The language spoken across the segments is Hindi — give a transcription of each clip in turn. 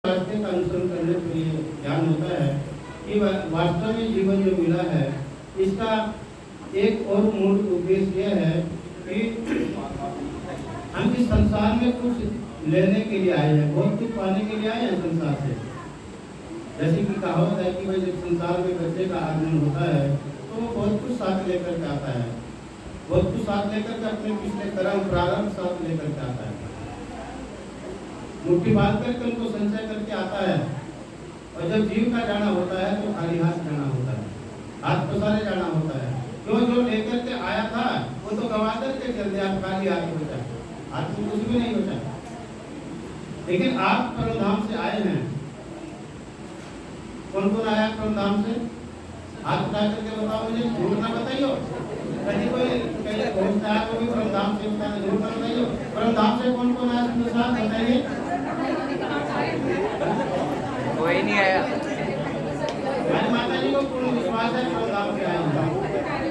रास्ते का अनुसरण करने पर ये ज्ञान होता है कि वास्तव में जीवन जो मिला है इसका एक और मूल उद्देश्य यह है कि हम इस संसार में कुछ लेने के लिए आए हैं, बहुत कुछ पाने के लिए आए हैं संसार से। जैसे कि कहावत है कि भाई जब संसार में बच्चे का आगमन होता है तो वो बहुत कुछ साथ लेकर के आता है, बहुत कुछ साथ लेकर के अपने पिछले कर्म प्रारंभ साथ लेकर के आता है, मुट्ठी बांध करके उनको संचय करके आता है। और जब जीव का जाना होता है तो खाली हाथ जाना होता है, हाथ पसारे जाना होता है। क्यों? जो लेकर के आया था वो तो गवा करके चल दिया, खाली हाथ बचा, हाथ में कुछ भी नहीं बचा। लेकिन आप परमधाम से आए हैं। कौन कौन आया परमधाम से? हाथ उठा करके बताओ, मुझे झूठ ना बताइयो। कहीं कोई कहीं पहुंचता है तो भी परमधाम से बताना, झूठ ना बताइयो। परमधाम से कौन कौन आया अपने साथ बताइए? कोई नहीं आया। हमारी माता जी को पूर्ण विश्वास है परमधाम से आए हैं,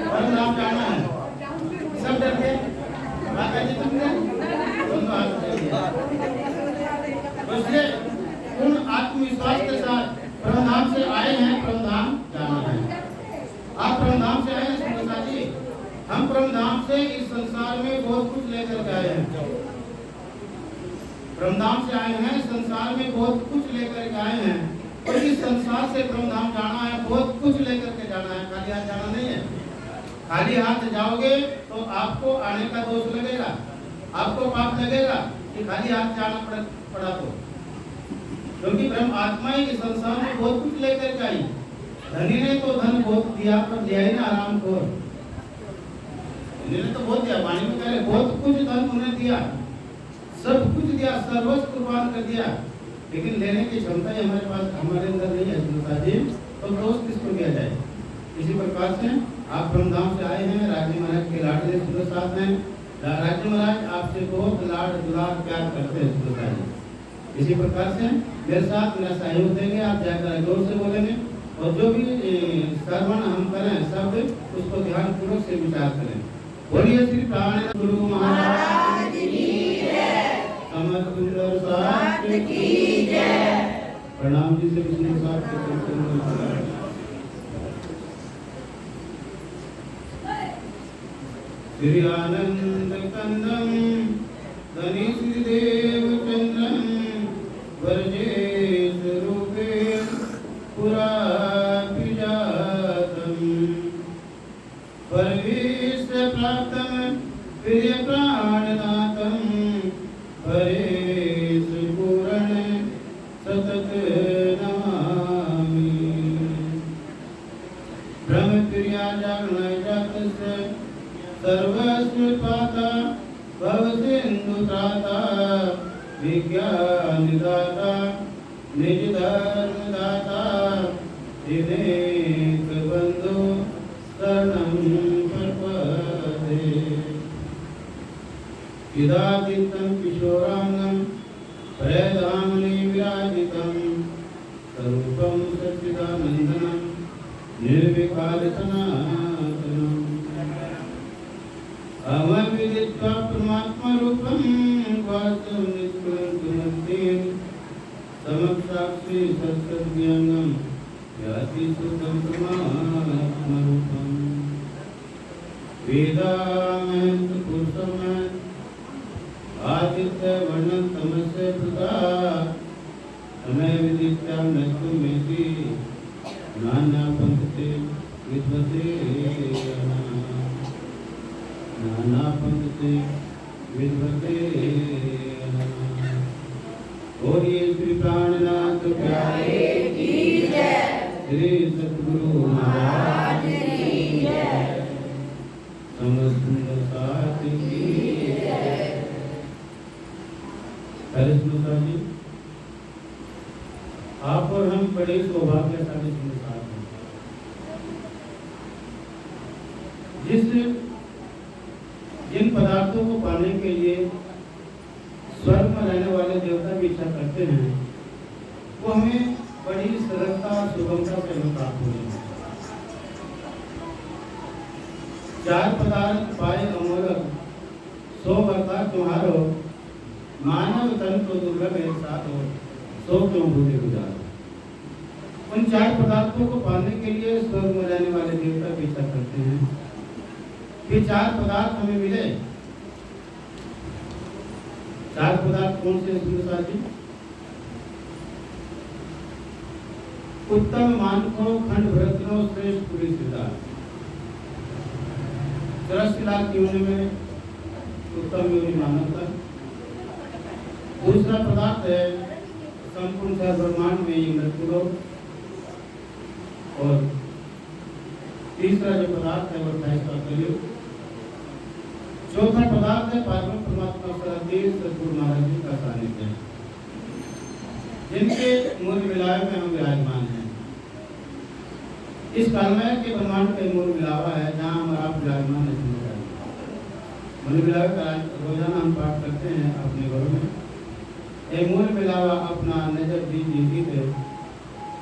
परमधाम जाना है। सब डरते माता जी तुमने दोनों हाथ उसने पूर्ण आत्मविश्वास के साथ परमधाम से आए हैं, परमधाम जाना है। आप परमधाम से आए हैं सुंदरता जी, हम परमधाम से इस संसार में बहुत कुछ लेकर के आए हैं। परमधाम से आए हैं, संसार में बहुत कुछ लेकर के आए हैं। और इस संसार से परमधाम जाना है, बहुत कुछ लेकर के जाना है, खाली हाथ जाना नहीं है। खाली हाथ जाओगे तो आपको आने का दोष लगेगा, आपको पाप लगेगा कि खाली हाथ जाना पड़ा तो। क्योंकि ब्रह्म आत्मा ही इस संसार में बहुत कुछ लेकर के आई। धनी ने तो धन बहुत दिया पर दिया ही ना आराम को। धनी ने तो बहुत दिया, वाणी में कह रहे बहुत कुछ धन उन्हें दिया, सब कुछ दिया, सर्वस्व कुर्बान कर दिया, लेकिन लेने की क्षमता ही हमारे पास हमारे अंदर नहीं है सुंदरता जी, तो दोष किसको दिया जाए? इसी प्रकार से आप परमधाम से आए हैं, राज्य महाराज के लाडले सुंदर साथ हैं। राज्य महाराज आपसे बहुत लाड दुलार प्यार करते हैं सुंदरता जी। इसी प्रकार से मेरे साथ मेरा सहयोग देंगे, आप जाकर जोर से बोलेंगे और जो भी श्रवण हम करें सब उसको ध्यान पूर्वक से विचार करें। बोलिए श्री प्राण गुरु महाराज की जय, समस्त सुंदर शास्त्र की जय। प्रणाम जी से विष्णु साहब के श्री आनंद कंदम धनी श्री देव चंद्रम वर्जेश रूपे पुरा पिजातम परवेश प्राप्तम प्रिय प्राणनाथम परेश पूर्ण सतत नमामि। ब्रह्म क्रिया जागरण जातस्य सर्वस्व पाता भव सिंधु त्राता विज्ञान दाता निज धर्म दाता दिनेक बंधु शरणं प्रपदे। चिदादितं किशोरांगं प्रेधामनि विराजितं स्वरूपं सच्चिदानन्दनं निर्विकार सनातनं। अमविदित्वा परमात्मा रूपं वास्तव निष्कलंकमूर्तिं समक्षाक्षी सत्सज्ञानं याति सुखं परमात्मा रूपं। वेदामहंत पुरुषमहंत आदित्य वर्णं तमस्य प्रताप समय विदित्यां नस्तुमेति नाना पंथते विद्वते नाना पंथते विद्वते। बोलिए श्री प्राणनाथ प्यारे की जय, श्री सद्गुरु महाराज की जय, समस्त साथ की जय। जी आप और हम बड़े सौभाग्यशाली संसार हैं। जिन पदार्थों को पाने के लिए स्वर्ग में रहने वाले देवता भी इच्छा करते हैं वो हमें बड़ी सरलता और सुगमता से हमें प्राप्त हो जाए। 4 पदार्थ पाए अमोलक, 100 बरता तुम्हारो, मानव तन को दुर्लभ एक साथ हो। सो क्यों भूले गुजारो। उन 4 पदार्थों को पाने के लिए स्वर्ग में रहने वाले देवता पीछा करते हैं कि 4 पदार्थ हमें मिले। 4 पदार्थ कौन से हैं साथी? उत्तम मानको खंड भरतनो श्रेष्ठ पुरी सिद्धा। 84 लाख योनि में उत्तम योनि मानव का। दूसरा पदार्थ है संपूर्ण ब्रह्मांड में ये मृत्यु लोक। और तीसरा जो पदार्थ है वो 28वां कलयुग। चौथा पदार्थ है पारम परमात्मा सदातीत सद्गुरु महाराज जी का सानिध्य, जिनके मूल मिलावे में हम विराजमान हैं। इस कालमय के ब्रह्मांड का मूल मिलावा है जहाँ हम आप विराजमान नहीं होता। मूल मिलावे का रोजाना हम पाठ करते हैं अपने घरों में। ये मूल मिलावा अपना नजर दीजिए थे,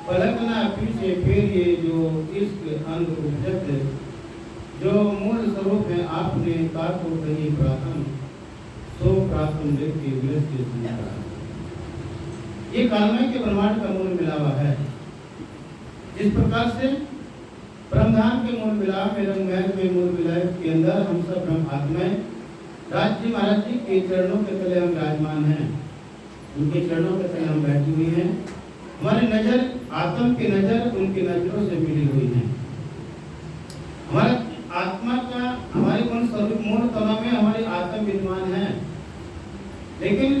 पलकना पीछे फेरिए जो इश्क अंग उपजत, जो मूल स्वरूप है आपने का को कही प्राथम, सो प्राथम व्यक्ति विरस के सुना। ये कालमय के ब्रह्मांड का मूल मिलावा है। जिस प्रकार से ब्रह्मांड के मूल मिलाव में रंगमहल में मूल मिलाव के अंदर हम सब ब्रह्म आत्माएं राज जी महाराज जी के चरणों के तले हम विराजमान हैं। उनके चरणों के तले हम बैठी हुई हैं। हमारी नजर आत्म की नजर उनकी नजरों से मिली हुई है। हमारा आत्मा का हमारे मन स्वरूप मूल तत्व में हमारी आत्मा विद्यमान है, लेकिन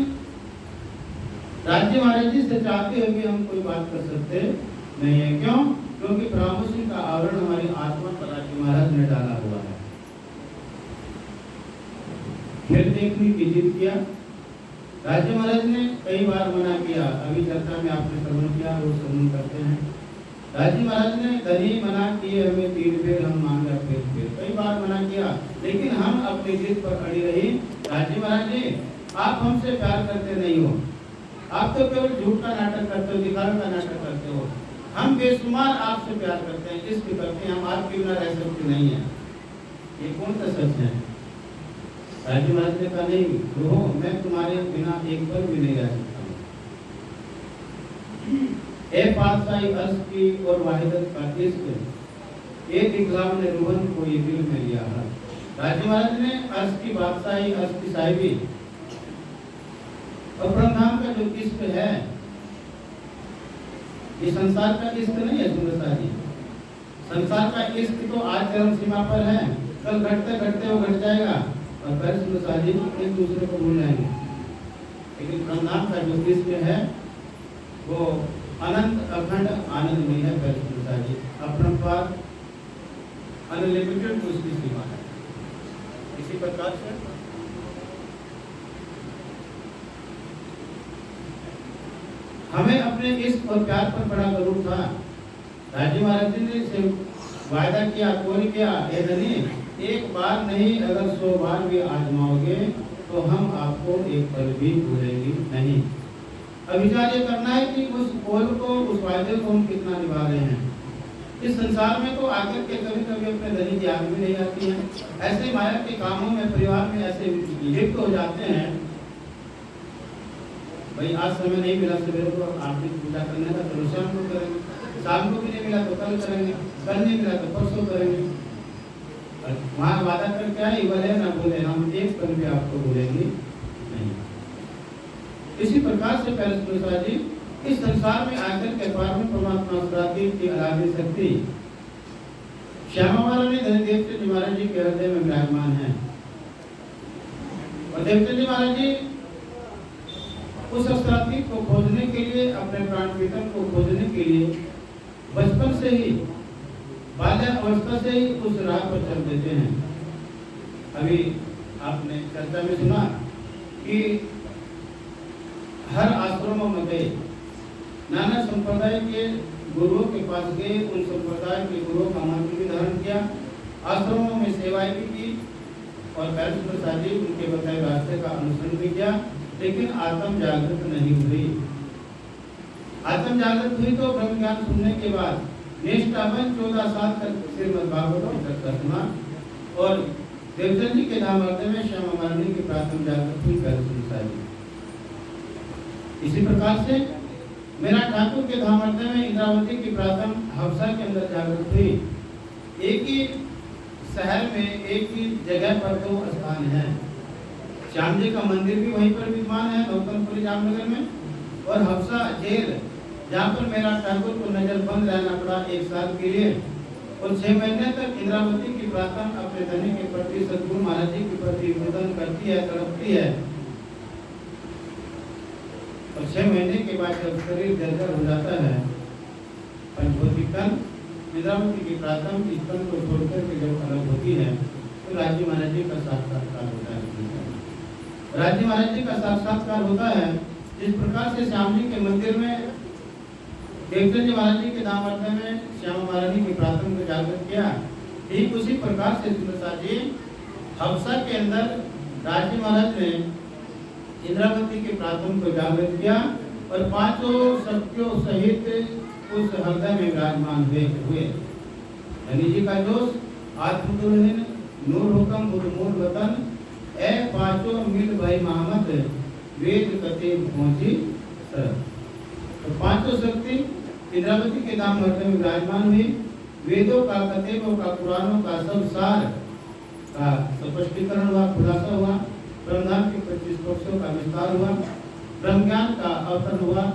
राज्य महाराज जी से चाहते हुए हम कोई बात कर सकते नहीं है। क्यों? क्योंकि परामर्शी का आवरण हमारी आत्मा पर राज्य महाराज ने डाला हुआ है। फिर देखने की जिद किया। राज्य महाराज ने कई बार मना किया। अभी चर्चा में आपने श्रवण किया, वो श्रवण करते हैं। राज्य महाराज ने धनी मना किए हमें 3 बेर, हम मांगा फिर कई बार मना किया, लेकिन हम अपनी जिद पर अड़ी रही। राज्य महाराज जी आप हमसे प्यार करते नहीं हो, आप तो केवल झूठ का नाटक करते हो, दिखावे का नाटक करते हो। हम बेशुमार आपसे प्यार करते हैं, इश्क करते हैं, हम आपके बिना रह सकते नहीं है। ये कौन सा सच है? राज्य महाराज ने कहा नहीं प्रभु, मैं तुम्हारे बिना एक पल भी नहीं रह सकता हूँ। ए पातशाही अर्श की और वाहिदत का इश्क एक इकराम ने रोहन को ये दिल में लिया है। राज्य महाराज ने अर्श की बादशाही, अर्श की साहिबी और ब्रह्मांड का जो इश्क है, ये संसार का इश्क नहीं है सुंदरता जी। संसार का इश्क तो आज चरम सीमा पर है, कल घटते घटते वो घट जाएगा और फिर सुंदरता जी एक दूसरे को भूल जाएंगे। लेकिन ब्रह्मांड का जो इश्क है वो अनंत अखंड आनंद में है। फिर सुंदरता जी अपरंपार अनलिमिटेड उसकी सीमा है। इसी प्रकार से हमें अपने इश्क और प्यार पर बड़ा गरूर था। राज्य महाराज जी ने से वायदा किया, कौन किया? ए धनी, एक बार नहीं अगर 100 बार भी आजमाओगे तो हम आपको एक पल भी भूलेंगे नहीं। अब विचार ये करना है कि उस कौल को, उस वायदे को हम कितना निभा रहे हैं। इस संसार में तो आकर के कभी कभी अपने धनी की याद भी नहीं आती है। ऐसे माया के कामों में, परिवार में ऐसे लिप्त हो जाते हैं। भाई आज समय नहीं मिला सवेरे को आरती पूजा करने का, तो शाम को करेंगे, शाम को भी नहीं मिला तो कल करेंगे, कल नहीं मिला तो परसों करेंगे। वहाँ वादा करके आए बोले ना बोले हम एक पल भी आपको भूलेंगे नहीं। इसी प्रकार से पहले जी इस संसार में आकर के पारम परमात्मा सदातीत की आराध्य शक्ति श्यामा महाराज ने धनदेव जी महाराज जी के हृदय में विराजमान है। और देवचंद जी महाराज जी उस सदातीत को खोजने के लिए, अपने प्राण प्रीतम को खोजने के लिए बचपन से ही, बाल्य अवस्था से ही उस राह पर चल देते हैं। अभी आपने चर्चा में सुना कि हर आश्रमों में गए, नाना संप्रदाय के गुरुओं के पास गए, उन संप्रदाय के गुरुओं का मंत्र भी धारण किया, आश्रमों में सेवाएं भी की और प्रसाद जी उनके बताए रास्ते का अनुसरण भी किया। लेकिन आत्म जागृत नहीं हुई। आत्म जागृत हुई तो ब्रह्म ज्ञान सुनने के बाद निष्ठावन 14 साल तक श्रीमद् भागवत चर्चा सुना और देवचंद जी के नाम हृदय में श्यामा महारानी की प्राथम जागृत हुई। इसी प्रकार से मेरा ठाकुर के धाम हृदय में इंद्रावती की प्रार्थना हफ्सा के अंदर जागृत हुई। एक ही शहर में एक ही जगह पर दो स्थान है। श्याम जी का मंदिर भी वहीं पर विद्यमान है नौतनपुरी जामनगर में, और हफ्सा जेल जहाँ पर मेरा ठाकुर को नजर बंद रहना पड़ा 1 साल के लिए, और 6 महीने तक इंद्रावती की प्रार्थना अपने धनी के प्रति सदगुरु महाराज जी के प्रति निवेदन करती है, तड़पती है। और 6 महीने के बाद जब शरीर जर्जर हो जाता है, पंचभौतिक तन इंद्रावती की प्रार्थना इस तन को छोड़कर के जब अलग होती है, तो राज्य महाराज जी का साक्षात्कार होता है। राज्य महाराज जी का साक्षात्कार होता है। जिस प्रकार से श्याम जी के मंदिर में देवचंद जी महाराज जी के नाम अर्थ में श्यामा महारानी की प्रार्थना को जागृत किया, ठीक उसी प्रकार से सुंदरसा जी हफ्सा के अंदर राज्य महाराज ने इंद्रावती की प्रार्थना को जागृत किया, और 5 शक्तियों सहित उस हृदय में विराजमान हुए। धनी जी का जोश आत्मदुल्हन नूर हुक्म बुध मूल वतन ए 5 मिल भाई महमद वेद कते पहुंची सर। तो 5 शक्ति इंद्रावती के नाम हृदय में विराजमान हुई। वेदों का, कतेबों का, पुराणों का सब सार का स्पष्टीकरण हुआ, खुलासा हुआ। ब्रह्मांड के 25 पक्षों का विस्तार हुआ। ब्रह्म ज्ञान का अवतरण हुआ।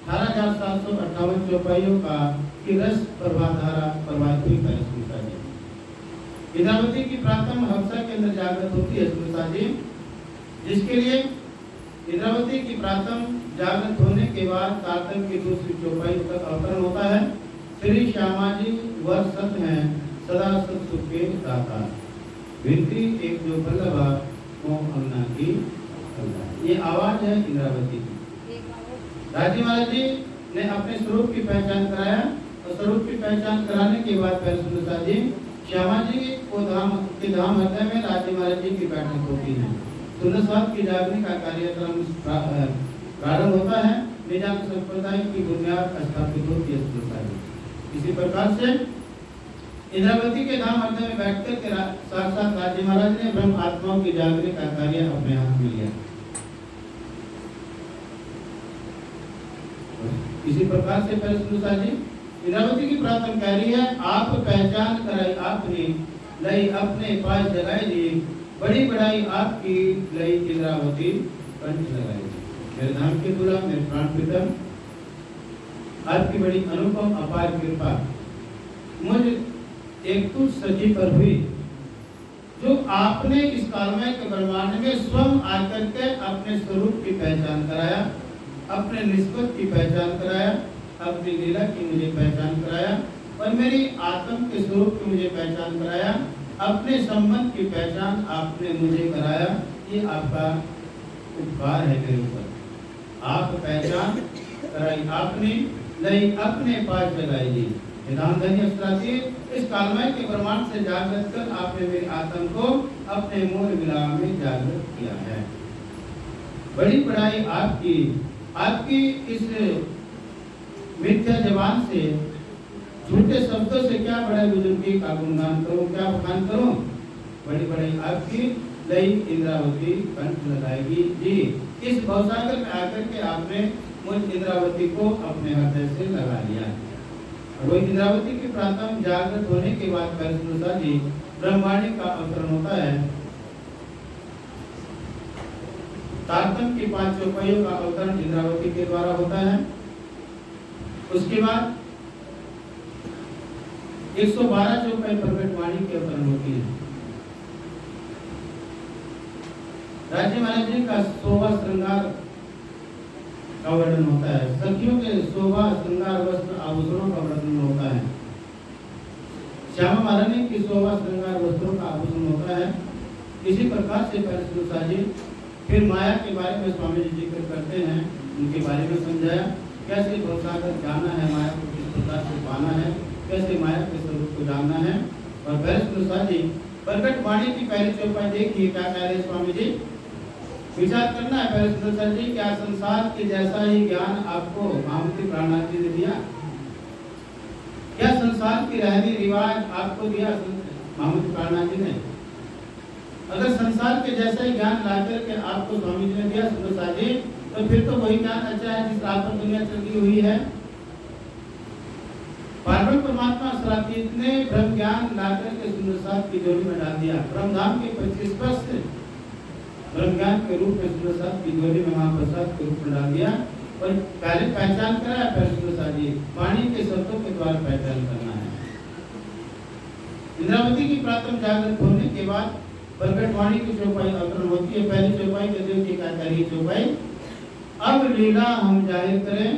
18,758 चौपाइयों का की रस प्रभाधारा प्रवाहित हुई है स्मृता जी। इंद्रावती की प्रार्थना हफ्सा के अंदर जागृत होती है स्मृता जी, जिसके लिए इंद्रावती की प्रार्थना जागृत होने के बाद तारतम की दूसरी चौपाई तक अवतरण होता है। श्री श्यामा जी वर सत हैं सदा सत सुख के दाता, विनती एक जो बल्लभा को अंगना की। ये आवाज है इंद्रावती की। राजी महाराज जी ने अपने स्वरूप की पहचान कराया, और स्वरूप की पहचान कराने के बाद पहले सुंदरसा जी श्यामा जी को धाम हृदय में राजी महाराज जी की बैठक होती है। सुंदरसा की जागरण का कार्यक्रम प्रारंभ होता है। निजाम संप्रदाय की बुनियाद स्थापित होती है सुंदरसा जी। इसी प्रकार से इंद्रावती के धाम हृदय में बैठकर के साक्षात राजी महाराज ने ब्रह्म आत्माओं की जागरण का कार्य अपने हाथ में लिया। इसी प्रकार से पहले सुंदरसा जी इंद्रावती की प्रार्थना कह रही है, आप पहचान कराई आपने लई अपने पास जगाई दी, बड़ी बड़ाई आपकी लई इंद्रावती कंठ लगाई। मेरे धाम के दूल्हा, मेरे प्राण प्रीतम, आपकी बड़ी अनुपम अपार कृपा मुझ एक तुच्छ सजी पर हुई, जो आपने इस कालमय के ब्रह्मांड में स्वयं आकर के अपने स्वरूप की पहचान कराया, अपने निस्बत की पहचान कराया, अपनी लीला की मुझे पहचान कराया, और मेरी आत्म के स्वरूप की मुझे पहचान कराया, अपने संबंध की पहचान आपने मुझे कराया। ये आपका उपकार है मेरे ऊपर। आप पहचान कराई आपने, लई अपने पास जगाई दी। इस कालमय के ब्रह्मांड से जागृत कर आपने मेरी आत्मा को अपने मूल विलाप में जागृत किया है। बड़ी बड़ाई आपकी, आपकी इस मिथ्या जबान से, झूठे शब्दों से क्या बड़े बुजुर्गी का गुणगान करूं, क्या बखान करूं। बड़ी बड़ाई आपकी लई इंद्रावती कंठ लगाएगी जी। इस भवसागर में आकर के आपने मुझ इंद्रावती को अपने हृदय से लगा लिया। वो इंद्रावती की प्रार्थना जागृत होने के बाद सुंदरसा जी ब्रह्मवाणी का अवतरण होता है। तारतम की 5 चौपाइयों का अवतरण इंद्रावती के द्वारा होता है। उसके बाद 112 चौपाई प्रकट वाणी की अवतरण होती है। राज्य महाराज जी का शोभा श्रृंगार का वर्णन होता है। सखियों के शोभा श्रृंगार वस्त्र आभूषणों का वर्णन होता है। श्यामा महारानी की शोभा श्रृंगार वस्त्रों का आभूषण होता है। इसी प्रकार से सुंदरसा जी फिर माया के बारे में स्वामी जी जिक्र करते हैं, उनके बारे में समझाया कैसे भवसागर जाना है, माया को किस प्रकार से पाना है, कैसे माया के स्वरूप को जानना है। और सुंदरसा जी प्रकट वाणी की पहली चौपाई देखिए क्या कह रहे स्वामी जी। विचार करना है पहले सुंदरसा जी, क्या संसार के जैसा ही ज्ञान आपको महामती प्राणनाथ जी ने दिया? क्या संसार की रहनी रिवाज आपको दिया महामती प्राणनाथ जी ने? अगर संसार के जैसा ही ज्ञान ला करके आपको स्वामी जी ने दिया सुंदरसा जी, तो फिर तो वही ज्ञान अच्छा है जिस राह पर दुनिया चलती हुई है। पार्वण परमात्मा सरातीत ने ब्रह्म ज्ञान लाकर के सुंदर साथ की जोड़ी में डाल दिया। ब्रह्मधाम के 25 वर्ष ब्रह्म ज्ञान के रूप में सुंदर साथ की जोड़ी में महाप्रसाद के रूप में डाल दिया। और पहले पहचान कराया, पहले सुंदर साथ जी वाणी के शब्दों के द्वारा पहचान करना है। इंद्रावती की प्रातः जागृत होने के बाद प्रकट वाणी की चौपाई अवतरण होती है। पहली चौपाई गदेव की कार्य चौपाई, अब लीला हम जाहिर करें,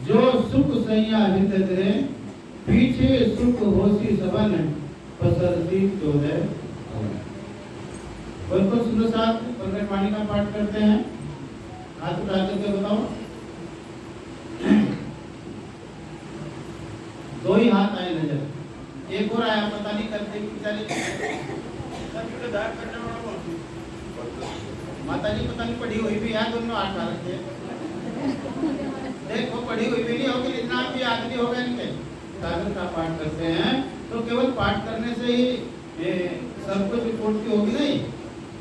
जो सुख सैया हृदय करे, पीछे सुख होसी सबन पसरती चोदय। बिल्कुल सुंदर साथ प्रकट वाणी का पाठ करते हैं। हाथ उठा करके बताओ। दो ही हाथ आए नजर, एक और आया पता नहीं करते माता जी पता नहीं पढ़ी हुई भी है, दोनों हाथ आ रखे देखो, पढ़ी हुई भी नहीं होगी, इतना भी आदमी होगा इनके। सागर का पाठ करते हैं तो केवल पाठ करने से ही सब कुछ पूर्ति होगी नहीं,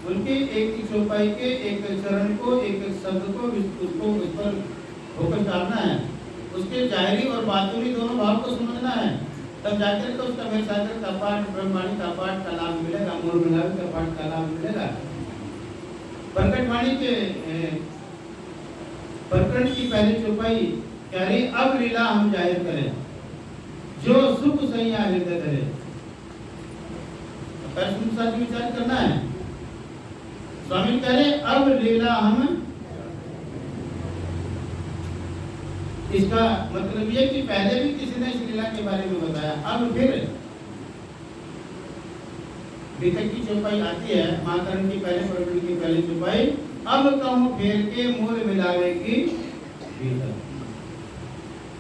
उनकी एक चौपाई के एक चरण को, एक शब्द को, उसको उस पर फोकस डालना है, उसके जाहिरी और बातूनी दोनों भाव को समझना है, तब जाकर के उसका मेरे सागर का पाठ, ब्रह्मवाणी का पाठ का लाभ मिलेगा, मूल मिलावी का पाठ का लाभ मिलेगा। प्रकट वाणी के प्रकरण की पहली चौपाई कह रही, अब लीला हम जाहिर करें, जो सुख सैया हृदय करे। साथ विचार करना है। स्वामी कह रहे अब लीला हम, इसका मतलब ये कि पहले भी किसी ने इस लीला के बारे में बताया, अब फिर भीतर की चौपाई आती है, महाकरण की पहले प्रकरण की पहली चौपाई, अब कहूं फेर के मूल मिलावे की भीतर।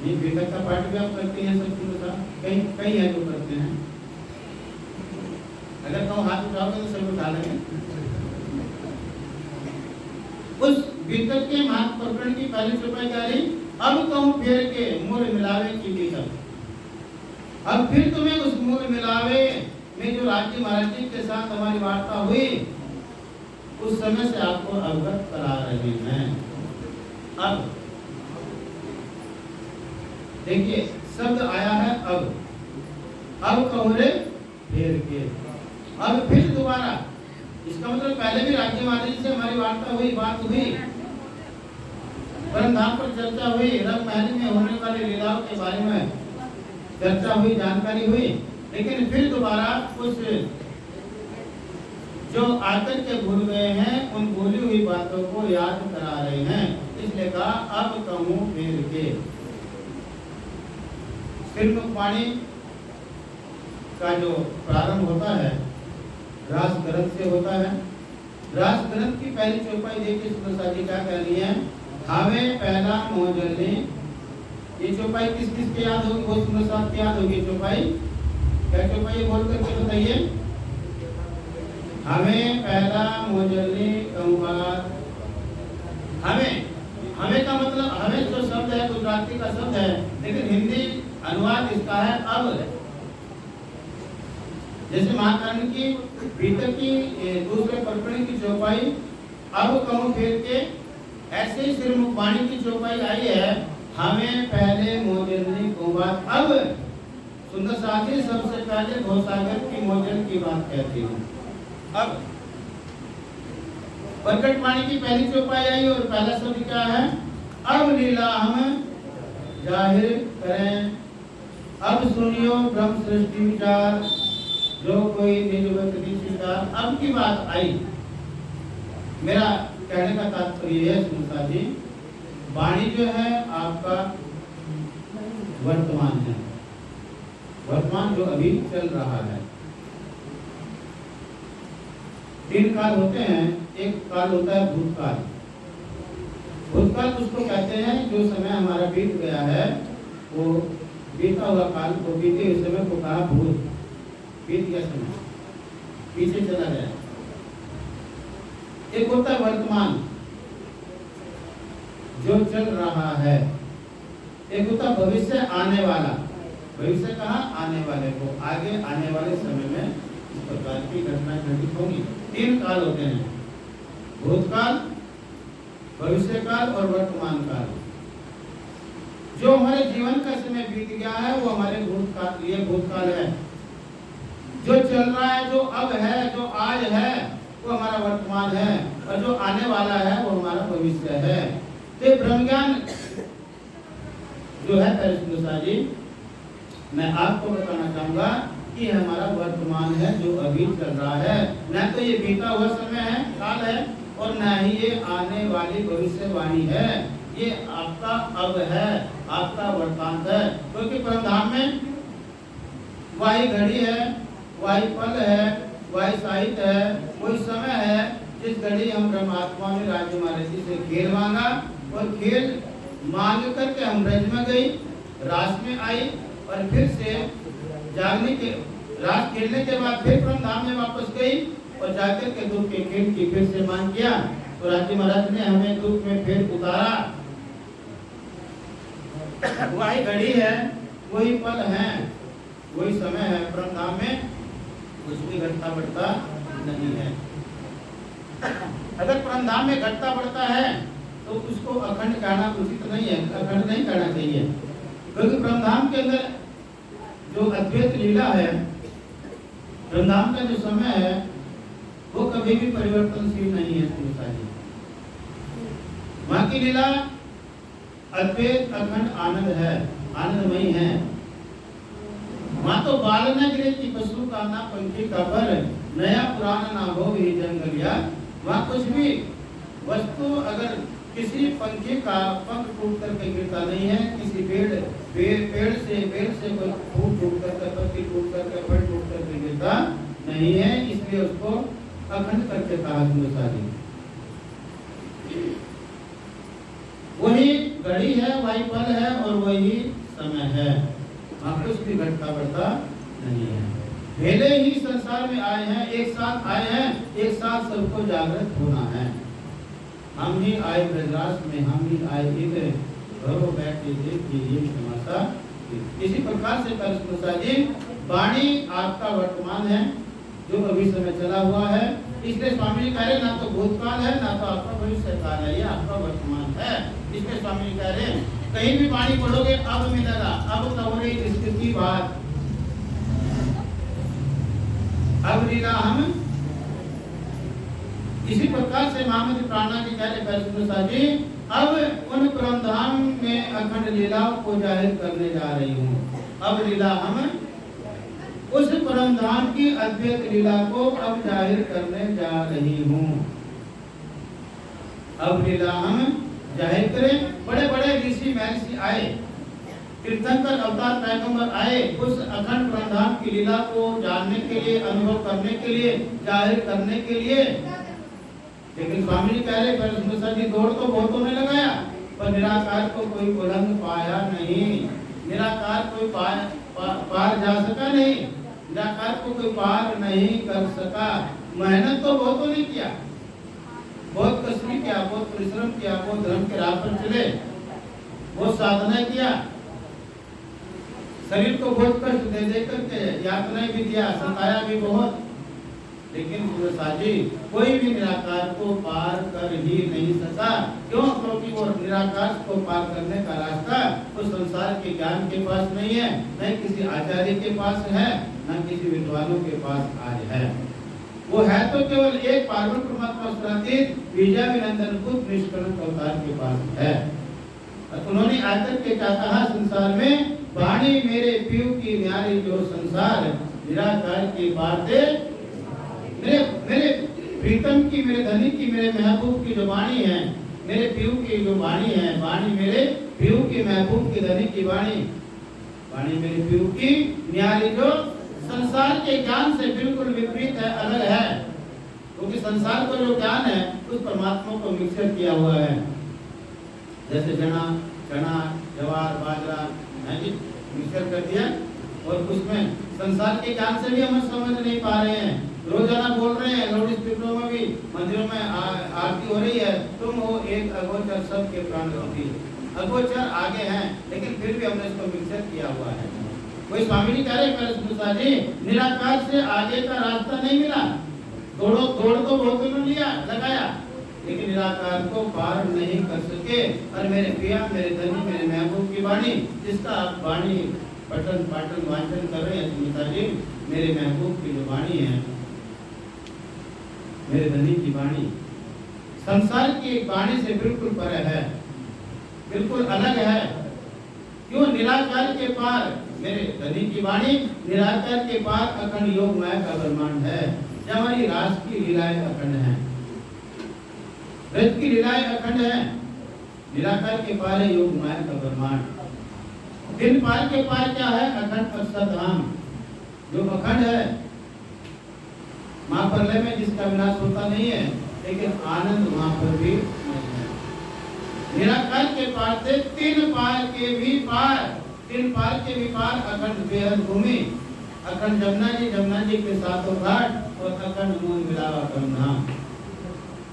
ये भीतर का पाठ भी आप करते हैं, सब कई कई है जो करते हैं। अगर कहूं हाथ उठाओगे तो सब उठा लेंगे। उस भीतर के महान प्रकरण की पहली चौपाई क्या रही, अब कहूं फेर के मूल मिलावे की भीतर। अब फिर तुम्हें उस मूल मिलावे में जो राज्य महाराज जी के साथ हमारी वार्ता हुई, उस समय से आपको अवगत करा रहे हैं। अब देखिए शब्द आया है अब कहो रे फेर के, अब फिर दोबारा, इसका मतलब पहले भी राज्य महाराज जी से हमारी वार्ता हुई, बात हुई, परमधाम पर चर्चा हुई, रंग महल में होने वाली लीलाओं के बारे में चर्चा हुई, जानकारी हुई, लेकिन फिर दोबारा कुछ जो आकर के भूल गए हैं उन भूली हुई बातों को याद करा रहे हैं। इसलिए कहा अब कहूं फेर के। श्रीमुखवाणी का जो प्रारंभ होता है रास ग्रंथ से होता है। रास ग्रंथ की पहली चौपाई देखिए सुंदर जी क्या कह रही है, हमें पहला मोहजल्ली। ये चौपाई किस किस के याद होगी, वो सुंदर साथ की याद होगी चौपाई। क्या चौपाई बोल करके बताइए। हमें पहला मोहजल्ली कहूँगा। हमें का मतलब, हमें जो शब्द है गुजराती का शब्द है, लेकिन हिंदी अनुवाद इसका है अब। जैसे महाकर्ण की भीतर की दूसरे प्रकरण की चौपाई अब कहूं फेर के, ऐसे ही श्रीमुखवाणी की चौपाई आई है, हमें पहले मोजल्ली को बात। अब सुंदर साथी सबसे पहले भवसागर की मोजल की बात कहती हूँ। अब प्रकट वाणी की पहली चौपाई आई और पहला शब्द क्या है, अब लीला हम जाहिर करें। अब सुनियो ब्रह्म सृष्टि विचार, जो कोई निजवत स्वीकार। अब की बात आई। मेरा कहने का तात्पर्य है सुनता जी, वाणी जो है आपका वर्तमान है, वर्तमान जो अभी चल रहा है। तीन काल होते हैं, एक काल होता है भूतकाल। भूतकाल उसको कहते हैं जो समय हमारा बीत गया है, वो बीता हुआ काल को, बीते हुए समय को कहा भूत। बीत गया समय, पीछे चला गया। एक होता है वर्तमान जो चल रहा है, एक होता भविष्य आने वाला। भविष्य कहा, आने वाले को, आगे आने वाले समय में इस प्रकार की घटना घटित होंगी। तीन काल होते हैं, भूतकाल, भविष्य काल और वर्तमान काल। जो हमारे जीवन का समय बीत गया है वो हमारे भूतकाल, ये भूतकाल है। जो चल रहा है, जो अब है, जो आज है, वो हमारा वर्तमान है, और जो आने वाला है वो हमारा भविष्य है। तो ब्रह्म ज्ञान जो है परिश्रम जी, मैं आपको बताना चाहूंगा कि हमारा वर्तमान है जो अभी चल रहा है। न तो ये बीता हुआ समय है, काल है, और न ही ये आने वाली भविष्यवाणी है। ये आपका अब है, आपका वर्तमान है। क्योंकि परमधाम में वही घड़ी है, वही पल है, वही साहित्य है, वही समय है जिस घड़ी हम ब्रह्मात्मा में राज्य महाराज से खेल मांगा, और खेल मांग करके हम ब्रज में गई, रास में आई, और फिर से जागने के रात खेलने के बाद फिर परमधाम में वापस गई, और जाकर के दुख के खेल की फिर से मांग किया। तो राज्य महाराज ने हमें दुख में फिर उतारा। वही घड़ी है, वही पल है, वही समय है परमधाम में, कुछ भी घटता बढ़ता नहीं है। अगर परमधाम में घटता बढ़ता है तो उसको अखंड कहना उचित नहीं है, अखंड नहीं कहना चाहिए। क्योंकि परमधाम के अंदर जो अद्वैत लीला है, परमधाम का जो समय है वो कभी भी परिवर्तनशील नहीं है। वहाँ की लीला अद्वैत अखंड आनंद है, आनंदमयी है। वहाँ तो बाल न गिरे कि पशु का ना पंखी का पर, नया पुराना ना हो भी जंगलिया। वहाँ कुछ भी वस्तु अगर किसी पंखी का पंख टूट करके गिरता नहीं है, किसी पेड़ से कोई फूल टूट करके, पत्ती टूट करके, फल टूट करके गिरता नहीं है, इसलिए उसको अखंड करके कहा सुंदरसाजी। वही घड़ी है, वही पल है, और वही समय है। वहाँ कुछ भी घटता बढ़ता नहीं है। पहले ही संसार में आए हैं, एक साथ आए हैं, एक साथ सबको जागृत होना है। हम ही आए ब्रजराज में, हम ही आए इधर, घरों बैठे देखिए ये तमाशा। इसी प्रकार से परमेश्वर जी, वाणी आपका वर्तमान है जो अभी समय चला हुआ है। इसलिए स्वामी जी कह रहे ना तो भूतकाल है, ना तो आपका भविष्य काल है, ये आपका वर्तमान है। इसलिए स्वामी जी कह रहे कहीं भी वाणी पढ़ोगे अब मिलेगा, अब तोरे स्थिति बात, अब लीला हम। इसी प्रकार से महामंत्र प्राणा जी कह रहे जी, अब उन परमधाम में अखंड लीलाओं को जाहिर करने जा रही हूँ। अब लीला हम उस परमधाम की अद्वैत लीला को अब जाहिर करने जा रही हूँ। अब लीला हम जाहिर करें। बड़े बड़े ऋषि महर्षि आए, तीर्थंकर अवतार पैगंबर आए, उस अखंड परमधाम की लीला को जानने के लिए, अनुभव करने के लिए, जाहिर करने के लिए। लेकिन स्वामी जी कह रहे परमेश्वर जी, दौड़ तो बहुतों ने लगाया, पर निराकार को कोई उलंघ पाया नहीं। निराकार कोई पार जा सका नहीं, निराकार को कोई पार नहीं कर सका। मेहनत तो बहुतों ने किया, बहुत कष्ट किया, बहुत परिश्रम किया, बहुत धर्म के राह पर चले, बहुत साधना किया, शरीर को बहुत कष्ट दे दे करके यातनाएं भी दिया, सताया भी बहुत। लेकिन साजी कोई भी निराकार को पार कर ही नहीं सका। क्यों? क्योंकि वो निराकार को पार करने का रास्ता उस संसार के ज्ञान के पास नहीं है, न किसी आचार्य के पास है, न किसी विद्वानों के पास आज है। वो है तो केवल एक पार्वण परमात्मा सनातीत बीजाभिनंदन पुत्र निष्कलंक अवतार के पास है। उन्होंने आकर के क्या कहा संसार में, वाणी मेरे पीयू की न्यारी जो संसार, निराकार की बातें मेरे प्रीतम की, मेरे धनी की, मेरे महबूब की जो वाणी है, मेरे पीयू की जो वाणी है, वाणी मेरे पीयू की, महबूब की, धनी की वाणी, वाणी मेरे पीयू की न्यारी जो संसार के ज्ञान से बिल्कुल विपरीत है, अलग है। क्योंकि संसार का जो ज्ञान है उस परमात्मा को मिक्सर किया हुआ है। जैसे चना, जवार, बाजरा है जी, मिक्सर कर दिया, और उसमें संसार के ज्ञान से भी हम समझ नहीं पा रहे हैं। रोजाना बोल रहे हैं, लाउड स्पीकरों में भी, मंदिरों में आरती हो रही है, तुम हो एक अगोचर सबके प्राण रखी। अगोचर आगे हैं, लेकिन फिर भी हमने इसको मिक्सर किया हुआ है। कोई स्वामी जी कह रहे जी, निराकार से आगे का रास्ता नहीं मिला। दौड़ तो बहुत लिया, लगाया, लेकिन निराकार को पार नहीं कर सके। और मेरे प्रिया, मेरे धनी, मेरे महबूब की वाणी, जिसका आप वाणी पठन पाठन वाचन कर रहे हैं सुनीता जी, मेरे महबूब की जो वाणी है, मेरे धनी की वाणी संसार की वाणी से बिल्कुल परे है, बिल्कुल अलग है। क्यों? निराकार के पार मेरे धनी की वाणी निराकार के पार अखंड योग माया का ब्रह्मांड है। जब हमारी रास की लीलाएं अखंड है, ब्रज की लीलाएं अखंड है, निराकार के पार है योग माया का ब्रह्मांड। दिन पार के पार क्या है? अखंड अक्षरधाम जो अखंड है। महाप्रलय में जिसका विनाश होता नहीं है, लेकिन आनंद वहां पर भी नहीं है। निराकार के पार से तीन पार के भी पार, तीन पार के भी पार अखंड बेहद भूमि, अखंड जमुना जी के सातों घाट और अखंड मूल मिलावा धाम।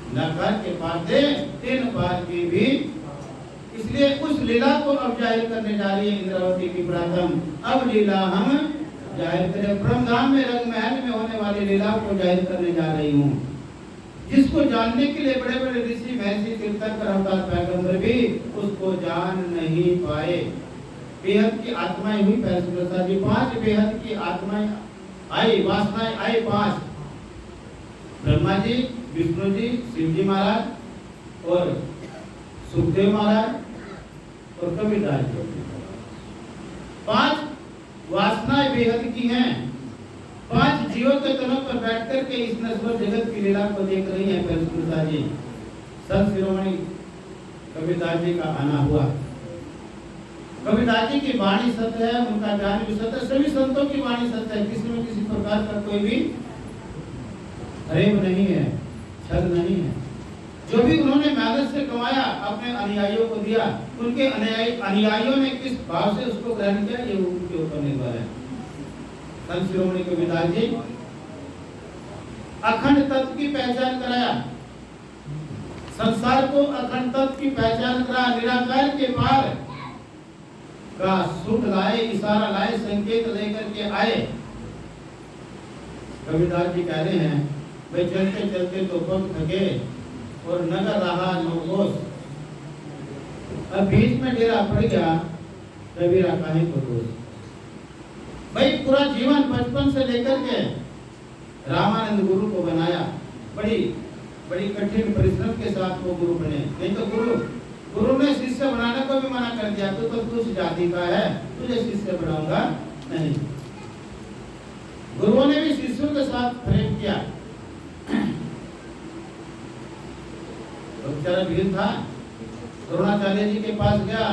निराकार के पार से तीन पार की भी, इसलिए उस लीला को अब जाहिर करने जा रही है इंद्रावती की प्रातम। अब लीला हम जाहिर करें, ब्रह्मधाम में रंग महल में होने वाली लीला को जाहिर करने जा रही हूँ, जिसको जानने के लिए बड़े बड़े ऋषि महर्षि तीर्थंकर अवतार पैगंबर भी उसको जान नहीं पाए। बेहद की आत्माएं हुई प्रसाद जी, 5 बेहद की आत्माएं आई, वासनाएं आई 5, ब्रह्मा जी, विष्णु जी, शिव जी महाराज और सुखदेव महाराज और कबीरदास जी। 5 वासनाएं बेहद की हैं। 5 जीवों के तनों पर बैठकर के इस नश्वर जगत की लीला को देख रही है प्रसाद जी। संत शिरोमणि कबीरदास जी का आना हुआ। कबीरदास जी की वाणी सत्य है, उनका ज्ञान भी सत्य है, सभी संतों की वाणी सत्य है। किसी में किसी प्रकार का कोई भी प्रेम नहीं है, छल नहीं है। जो भी उन्होंने मेहनत से कमाया अपने अनुयायियों को दिया, उनके अनुयायियों ने किस भाव से उसको ग्रहण किया, ये उनके ऊपर निर्भर है। संत शिरोमणि कबीरदास जी अखंड तत्व की पहचान कराया, संसार को अखंड तत्व की पहचान करा, निराकार के पार का सुख लाए, इशारा लाए, संकेत लेकर के आए। कबीरदास जी कह रहे हैं, भाई चलते चलते तो पग थके और नगर रहा नौकोस। अब बीच में डेरा पड़ गया, कबीरा काहे को दोष। भाई पूरा जीवन बचपन से लेकर के रामानंद गुरु को बनाया, बड़ी बड़ी कठिन परिश्रम के साथ वो गुरु बने। नहीं तो गुरु ने शिष्य बनाने को भी मना कर दिया, तो तुझ जाति का है, तुझे शिष्य बनाऊंगा नहीं। गुरुओं ने भी शिष्यों के साथ प्रेम किया। तो बेचारा भीड़ था, द्रोणाचार्य जी के पास गया,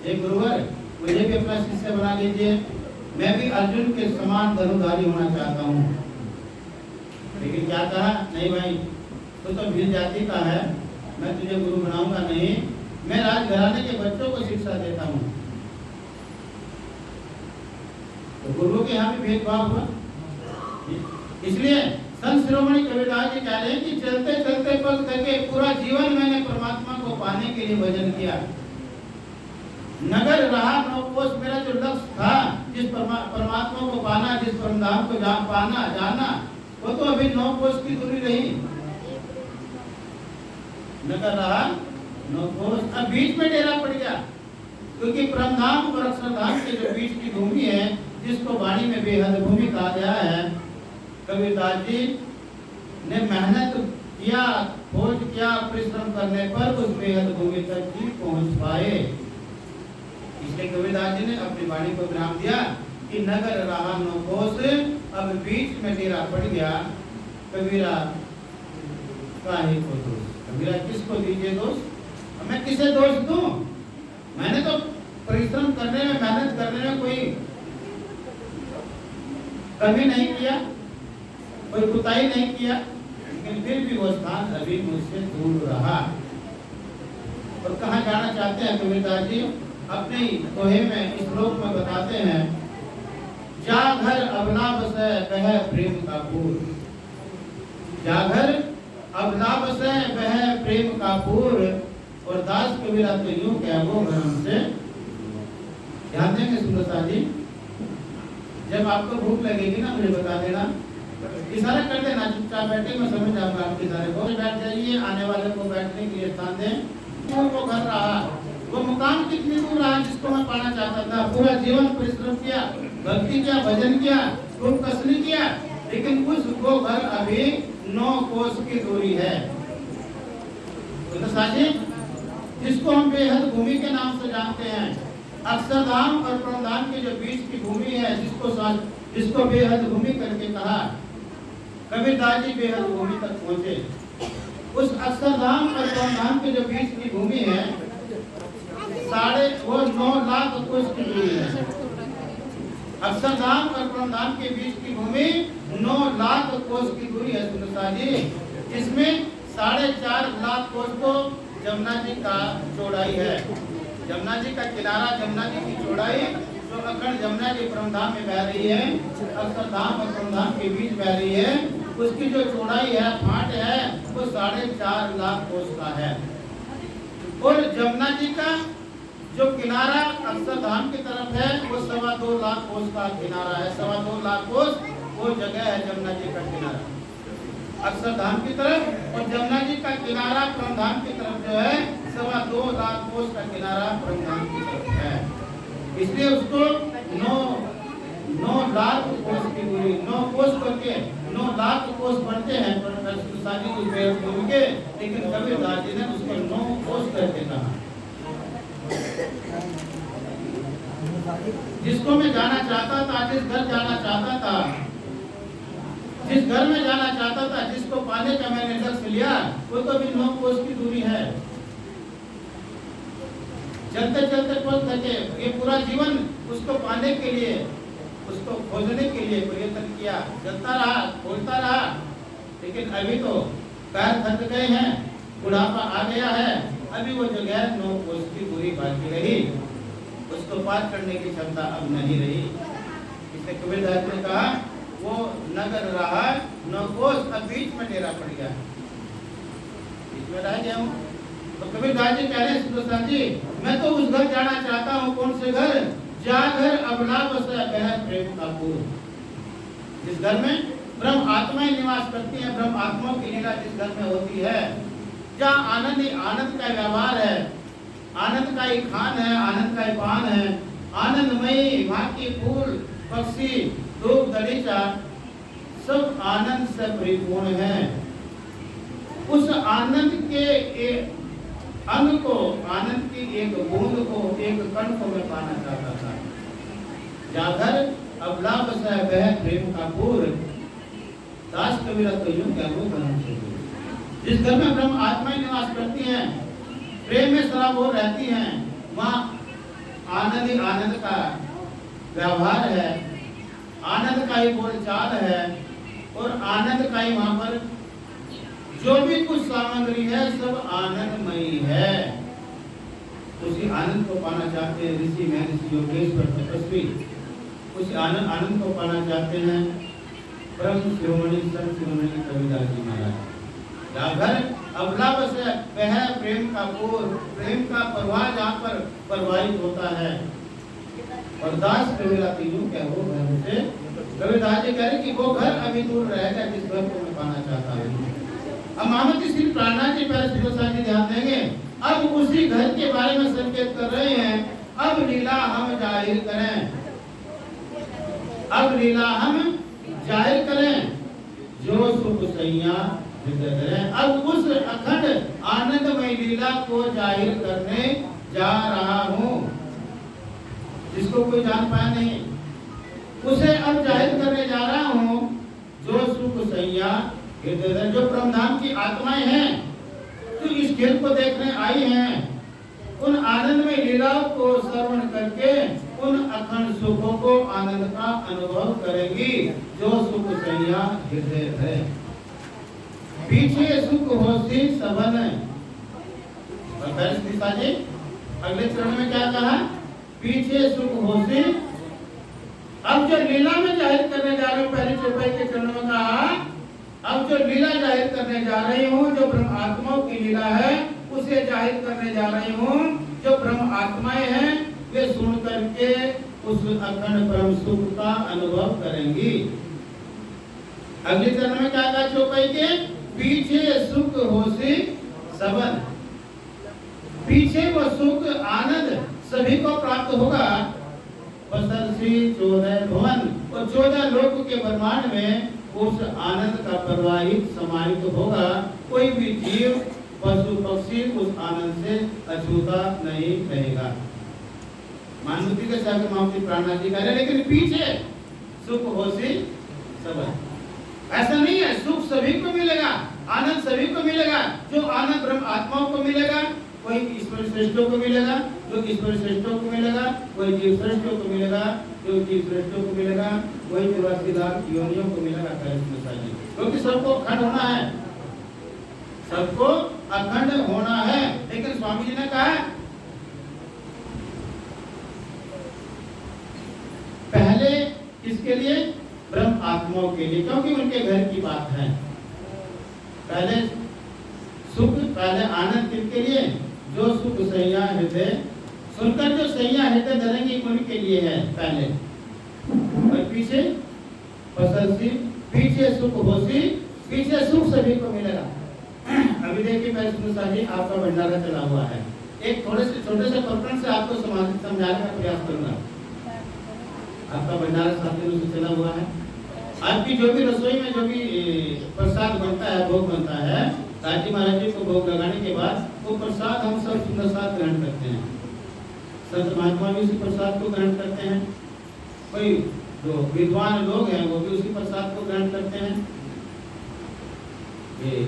एक गुरुवर मुझे भी अपना शिष्य बना लीजिए, मैं भी अर्जुन के समान धनुधारी होना चाहता हूँ। लेकिन क्या कहा, नहीं भाई तो भील जाति का है, मैं तुझे गुरु बनाऊंगा नहीं, मैं राजघराने के बच्चों को शिक्षा देता हूँ। तो गुरुओं के यहाँ भी भेदभाव हुआ। इसलिए संत शिरोमणि कबीरदास जी कह रहे हैं कि चलते चलते पग थके, पूरा जीवन मैंने परमात्मा को पाने के लिए भजन किया। नगर रहा नौकोश, मेरा जो लक्ष्य था, जिस परमात्मा को पाना, जिस परमधाम को पाना जाना, वो तो अभी 9 कोस की दूरी रही। नगर रहा 9 कोस, अब बीच में डेरा पड़ गया, क्योंकि परमधाम और अक्षरधाम के जो बीच की भूमि है, जिसको वाणी में बेहद भूमि कहा गया है, कबीरदास जी ने मेहनत किया, खोज किया, परिश्रम करने पर उस बेहद भूमि तक ही पहुंच पाए। इसलिए कबीरदास जी ने अपनी वाणी को विराम दिया कि नगर रहा 9 कोस, अब बीच में डेरा पड़ गया, कबीरा काहे को दोष। कबीरा किसको दीजिए दोष, मैं किसे दोष दूं? मैंने तो परिश्रम करने में, मेहनत करने में कोई कमी नहीं किया, कोई कुताही नहीं किया, लेकिन फिर भी वो स्थान अभी मुझसे दूर रहा। और कहाँ जाना चाहते हैं कबीरदास जी? अपने दोहे में, इस श्लोक में बताते हैं, जा घर अबला बसे बह प्रेम का पूर। जा घर अबला बसे बह प्रेम का पूर। और दास कबीरा तो यूं क्या वो घर हमसे। ध्यान देंगे सुंदरता जी, जब आपको भूख लगेगी ना, मुझे बता देना, इशारा कर देना, चुपचाप बैठे, मैं समझ जाऊंगा आपके इशारे को। बैठ जाइए, आने वाले को बैठने के लिए स्थान दें। और वो घर रहा, वो मुकाम कितनी दूर रहा जिसको मैं पाना चाहता था। पूरा जीवन परिश्रम किया, भक्ति किया, भजन किया, खूब कसनी किया, लेकिन वो घर अभी 9 कोस की दूरी है। तो साजी, जिसको हम बेहद भूमि के नाम से जानते हैं, अक्षरधाम और परमधाम के जो बीच की भूमि है, जिसको बेहद भूमि करके कहा, कबीरदास जी बेहद भूमि तक पहुंचे। उस अक्षरधाम और परमधाम के जो बीच की भूमि है, 9.5 लाख कोस की दूरी है। अक्षरधाम और परमधाम के बीच की भूमि 9 लाख कोस की दूरी है सुनता जी। इसमें 4.5 लाख कोस तो जमुना जी का चौड़ाई है। जमुना जी का किनारा, जमुना जी की चौड़ाई जो अखंड जमुना जी परमधाम में बह रही है, अक्षरधाम और परमधाम के बीच बह रही है, उसकी जो चौड़ाई है, फाट है, वो 4.5 लाख कोस का है। और जमुना जी का जो किनारा अक्षरधाम की तरफ है, वो 2.25 लाख कोस का किनारा है। 2.25 लाख कोस वो जगह है जमुना जी का किनारा अक्षरधाम की तरफ, और जमुना जी का किनारा परमधाम की तरफ जो है 2.25 लाख कोस का किनारा परमधाम की तरफ है। इसलिए उसको 9 लाख कोस की दूरी, 9 कोस करके 9 लाख कोस बनते हैं के, लेकिन कबीरदास जी ने उसको 9 कोस करके कहा। जिसको मैं जाना चाहता था, जिस घर जाना चाहता था, जिस घर में जाना चाहता था, जिसको पाने का मैंने लक्ष्य लिया, वो तो भी 9 कोस की दूरी है। चलते चलते पहुंच सके, ये पूरा जीवन उसको पाने के लिए, उसको खोजने के लिए प्रयत्न किया, चलता रहा, खोजता रहा, लेकिन अभी तो पैर थक गए हैं, बुढ़ापा आ गया है, अभी वो जगह 9 कोस की दूरी बाकी रही, उसको पार करने की क्षमता अब नहीं रही। इसलिए कबीरदास ने कहा, वो नगर रहा 9 कोस, अब बीच में डेरा पड़ गया, बीच में रह गया हूँ। तो कबीरदास जी कह रहे हैं, सुदर्शन जी, मैं तो उस घर जाना चाहता हूँ, कौन से घर? जा घर अबला बसा बह प्रेम का पूर। जिस घर में ब्रह्म आत्माएं निवास करती हैं, ब्रह्म आत्माओं की लीला जिस घर में होती है, जहाँ आनंद ही आनंद का व्यवहार है, आनंद का ही खान है, आनंद का ही पान है, आनंदमयी वहाँ की फूल पक्षी धूप दलीचा सब आनंद से परिपूर्ण है। उस आनंद के एक अंग को, आनंद की एक बूंद को, एक कण को मैं पाना चाहता था। जाकर अबला बसा बह प्रेम का पूर, दास कबीरा तो यूं क्या वो बना। जिस घर में ब्रह्म आत्माएं निवास करती हैं, प्रेम में सराबोर रहती हैं, वहाँ आनंद ही आनंद का व्यवहार है, आनंद का ही बोलचाल है, और आनंद का ही वहाँ पर जो भी कुछ सामग्री है सब आनंदमयी है। उसी आनंद को पाना चाहते हैं ऋषि महर्षि योगेश्वर तपस्वी, उस आनंद को पाना चाहते हैं परम शिरोमणि संत शिरोमणि कबीरदास जी महाराज। जागर अबला बसे वह प्रेम का पूर, प्रेम का प्रवाह जहाँ पर प्रवाहित होता है, और दास कबीरा तीनों क्या हो घर से। कबीरदास जी कह रहे कि वो घर अभी दूर रहेगा जिस घर को मैं पाना चाहता हूँ। अब महामती श्री प्राणनाथ जी पहले सुदर्शन जी ध्यान देंगे, अब उसी घर के बारे में संकेत कर रहे हैं। अब लीला हम जाहिर करें, अब लीला हम जाहिर करें, जो सुख सैया करें। अब उस अखंड आनंदमय लीला को जाहिर करने जा रहा हूँ, जिसको कोई जान पाया नहीं, उसे अब जाहिर करने जा रहा हूँ। जो सुख सैया जो ब्रह्मधाम की आत्माएं हैं, तो इस खेल को देखने आई हैं, उन आनंदमय लीलाओं को श्रवण करके उन अखंड सुखों को, आनंद का अनुभव करेंगी, जो सुख सैया हृदय है। पीछे सुख होसी सबन। जी अगले चरण में क्या कहा? पीछे सुख होसी। अब जो लीला में जाहिर करने जा रहे हूँ, पहले चौपाई के चरण में कहा, अब जो लीला जाहिर करने जा रही हूँ, जो ब्रह्म आत्माओं की लीला है, उसे जाहिर करने जा रही हूँ। जो ब्रह्म आत्माएं हैं, वे सुन करके उस अखंड परम सुख का अनुभव करेंगी। अगले चरण में क्या कहा चौपाई के पीछे सुख होसी सबन, पीछे वो सुख आनंद सभी को प्राप्त होगा। पसरसी 14 भवन, और 14 लोक के ब्रह्मांड में उस आनंद का प्रवाहित समाहित होगा। कोई भी जीव पशु पक्षी उस आनंद से अछूता नहीं रहेगा। मानवती के साथ मामूली प्राणाजी का है, लेकिन पीछे सुख होसी सबन, ऐसा नहीं है। सुख सभी को मिलेगा, आनंद सभी को मिलेगा। जो आनंद ब्रह्म आत्माओं को मिलेगा, कोई ईश्वर श्रेष्ठों को मिलेगा, जो ईश्वर श्रेष्ठों को मिलेगा, कोई जीव श्रेष्ठों को मिलेगा, जो जीव श्रेष्ठों को मिलेगा, वही 84 लाख योनियों को मिलेगा। क्योंकि सबको अखंड होना है, सबको अखंड होना है। लेकिन स्वामी जी ने कहा पहले किसके लिए? ब्रह्म आत्माओं के लिए, क्योंकि उनके घर की बात है। पहले सुख, पहले आनंद किसके लिए? जो सुख सैया हृदय सुनकर जो सैया हृदय धरेंगे उनके लिए है पहले, और पीछे पसरसी, पीछे सुख होसी, पीछे सुख सभी को मिलेगा। अभी देखिए मैं जी आपका भंडारा चला हुआ है, एक थोड़े से छोटे से प्रकरण से आपको समझाने का प्रयास करूंगा। आपका भंडारा 7 दिनों से चला हुआ है। आपकी जो भी रसोई में जो भी प्रसाद बनता है, भोग बनता है, दादी महाराज जी को भोग लगाने के बाद वो प्रसाद हम सब सुंदर साथ ग्रहण करते हैं। संत महात्मा भी उसी प्रसाद को ग्रहण करते हैं। कोई जो विद्वान लोग हैं वो भी उसी प्रसाद को ग्रहण करते हैं। ये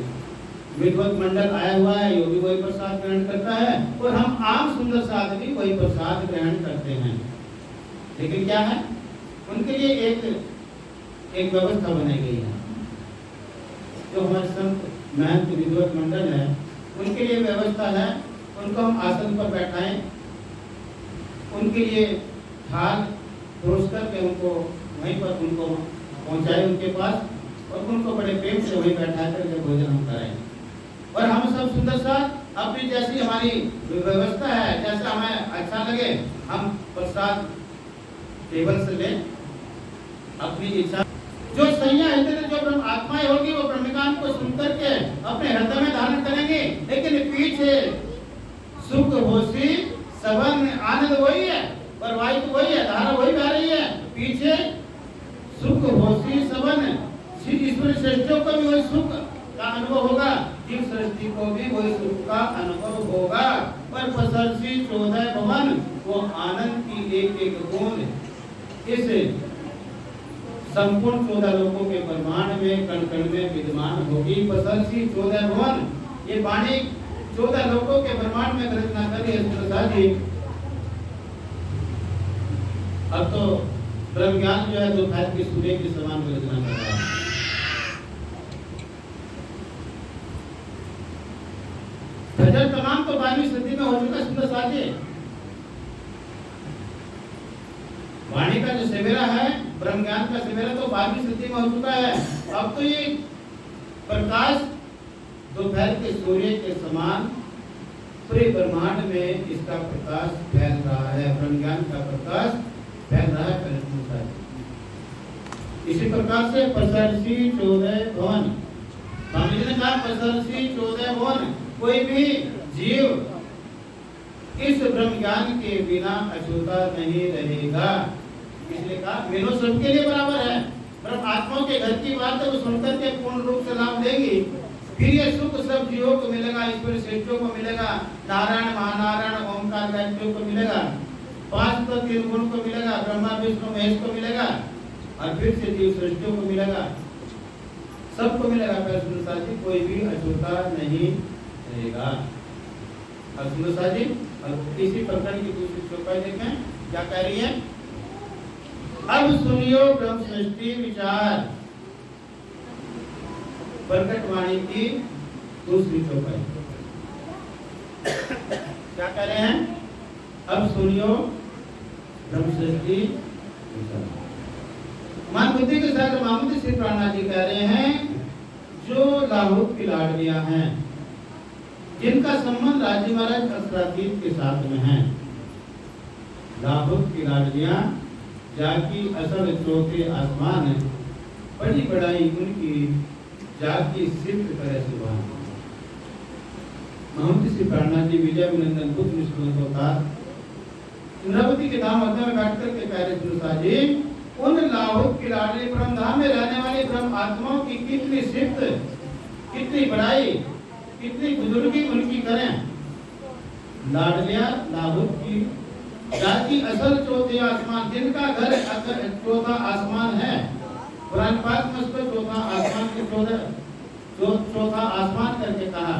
विद्वत मंडल आया हुआ है, वो भी वही प्रसाद ग्रहण करता है, और हम आम सुंदर साथ भी वही प्रसाद ग्रहण करते हैं। लेकिन क्या है, उनके लिए एक व्यवस्था बनाई गई है। जो हमारे संत महंत विद्वत मंडल है, उनके लिए व्यवस्था है, उनको हम आसन पर बैठाएं, उनके लिए थाल परोस करके उनको वहीं पर उनको पहुंचाए उनके पास, और उनको बड़े प्रेम से वहीं बैठा करके भोजन हम कराएं। और हम सब सुंदर सा अपनी जैसी हमारी व्यवस्था है, जैसा हमें अच्छा लगे हम प्रसाद टेबल से लें, अपनी इच्छा। जो सैया हृदय जो ब्रह्म आत्माएं होगी वो ब्रह्मज्ञान को सुनकर के अपने हृदय में धारण करेंगे। लेकिन पीछे सुख होसी सबन, आनंद वही है, प्रवाहित वही है, धारा वही बह रही है। पीछे सुख होसी सबन, ईश्वर श्रेष्ठों को भी वही सुख का अनुभव होगा, जीव सृष्टि को भी वही सुख का अनुभव होगा। पर पसरसी 14 भवन, वो आनंद की एक एक बूंद इस संपूर्ण 14 लोकों के ब्रह्मांड में कण कण में विद्यमान होगी। पसरसी 14 भवन, ये वाणी 14 लोकों के ब्रह्मांड में रचना करी जी। अब तो ब्रह्म ज्ञान जो है दोपहर के सूर्य के समान रचना कर रहा है। भजन तमाम तो 12वीं सदी में हो चुका सुंदर साथी। वाणी का जो सवेरा है, ब्रह्म ज्ञान का सवेरा तो 12वीं सदी में हो चुका है। अब तो ये प्रकाश दोपहर के सूर्य के समान पूरे ब्रह्मांड में इसका प्रकाश फैल रहा है, ब्रह्म ज्ञान का प्रकाश फैल रहा है। इसी प्रकार से पसरसी 14 भवन, स्वामी जी ने कहा पसरसी 14 भवन, कोई भी जीव इस ब्रह्म ज्ञान के बिना अछूता नहीं रहेगा। इसलिए कहा मेनू सबके लिए बराबर है। ब्रह्म आत्माओं के घर की बात है, वो सुनकर के पूर्ण रूप से लाभ देंगी। फिर ये सुख सब जीवों को मिलेगा, ईश्वर श्रेष्ठों को मिलेगा, नारायण महानारायण ओमकार गायत्रियों को मिलेगा, 5 तो 3 गुण को मिलेगा, ब्रह्मा विष्णु महेश को मिलेगा, और फिर से जीव श्रेष्ठों को मिलेगा, सबको मिलेगा। साथी कोई भी अछूता नहीं रहेगा। जी और इसी प्रकार की दूसरी चौपाई देखें क्या कह रही है। अब सुनियो ब्रह्म सृष्टि विचार, प्रकट वाणी की दूसरी चौपाई क्या कह रहे हैं। अब सुनियो ब्रह्म सृष्टि विचार। मान बुद्धि के साथ मामूली श्री प्राणा जी कह रहे हैं, जो लाहुक की लाडलियां हैं, जिनका संबंध राज्य महाराज अस्त्रातीत के साथ में है, लाहुक की लाडलियां जाकी असल चौथे आसमान बड़ी बड़ाई उनकी जाति सिद्ध करे सुभान। महंत श्री प्राणनाथ जी विजय अभिनंदन पुत्र विष्णुवतार इंद्रावती के धाम मध्य में बैठ करके कह रहे सुरसा जी, उन लाहुक की लाडली ब्रह्म धाम में रहने वाली ब्रह्म आत्माओं की कितनी सिद्ध, कितनी बड़ाई, कितनी बुजुर्गी उनकी करें। लाडलिया लाहुक की जाति असल चौथे आसमान, जिनका घर चौथा आसमान है। कुरान पाक में उसको चौथा आसमान के चौथा आसमान करके कहा।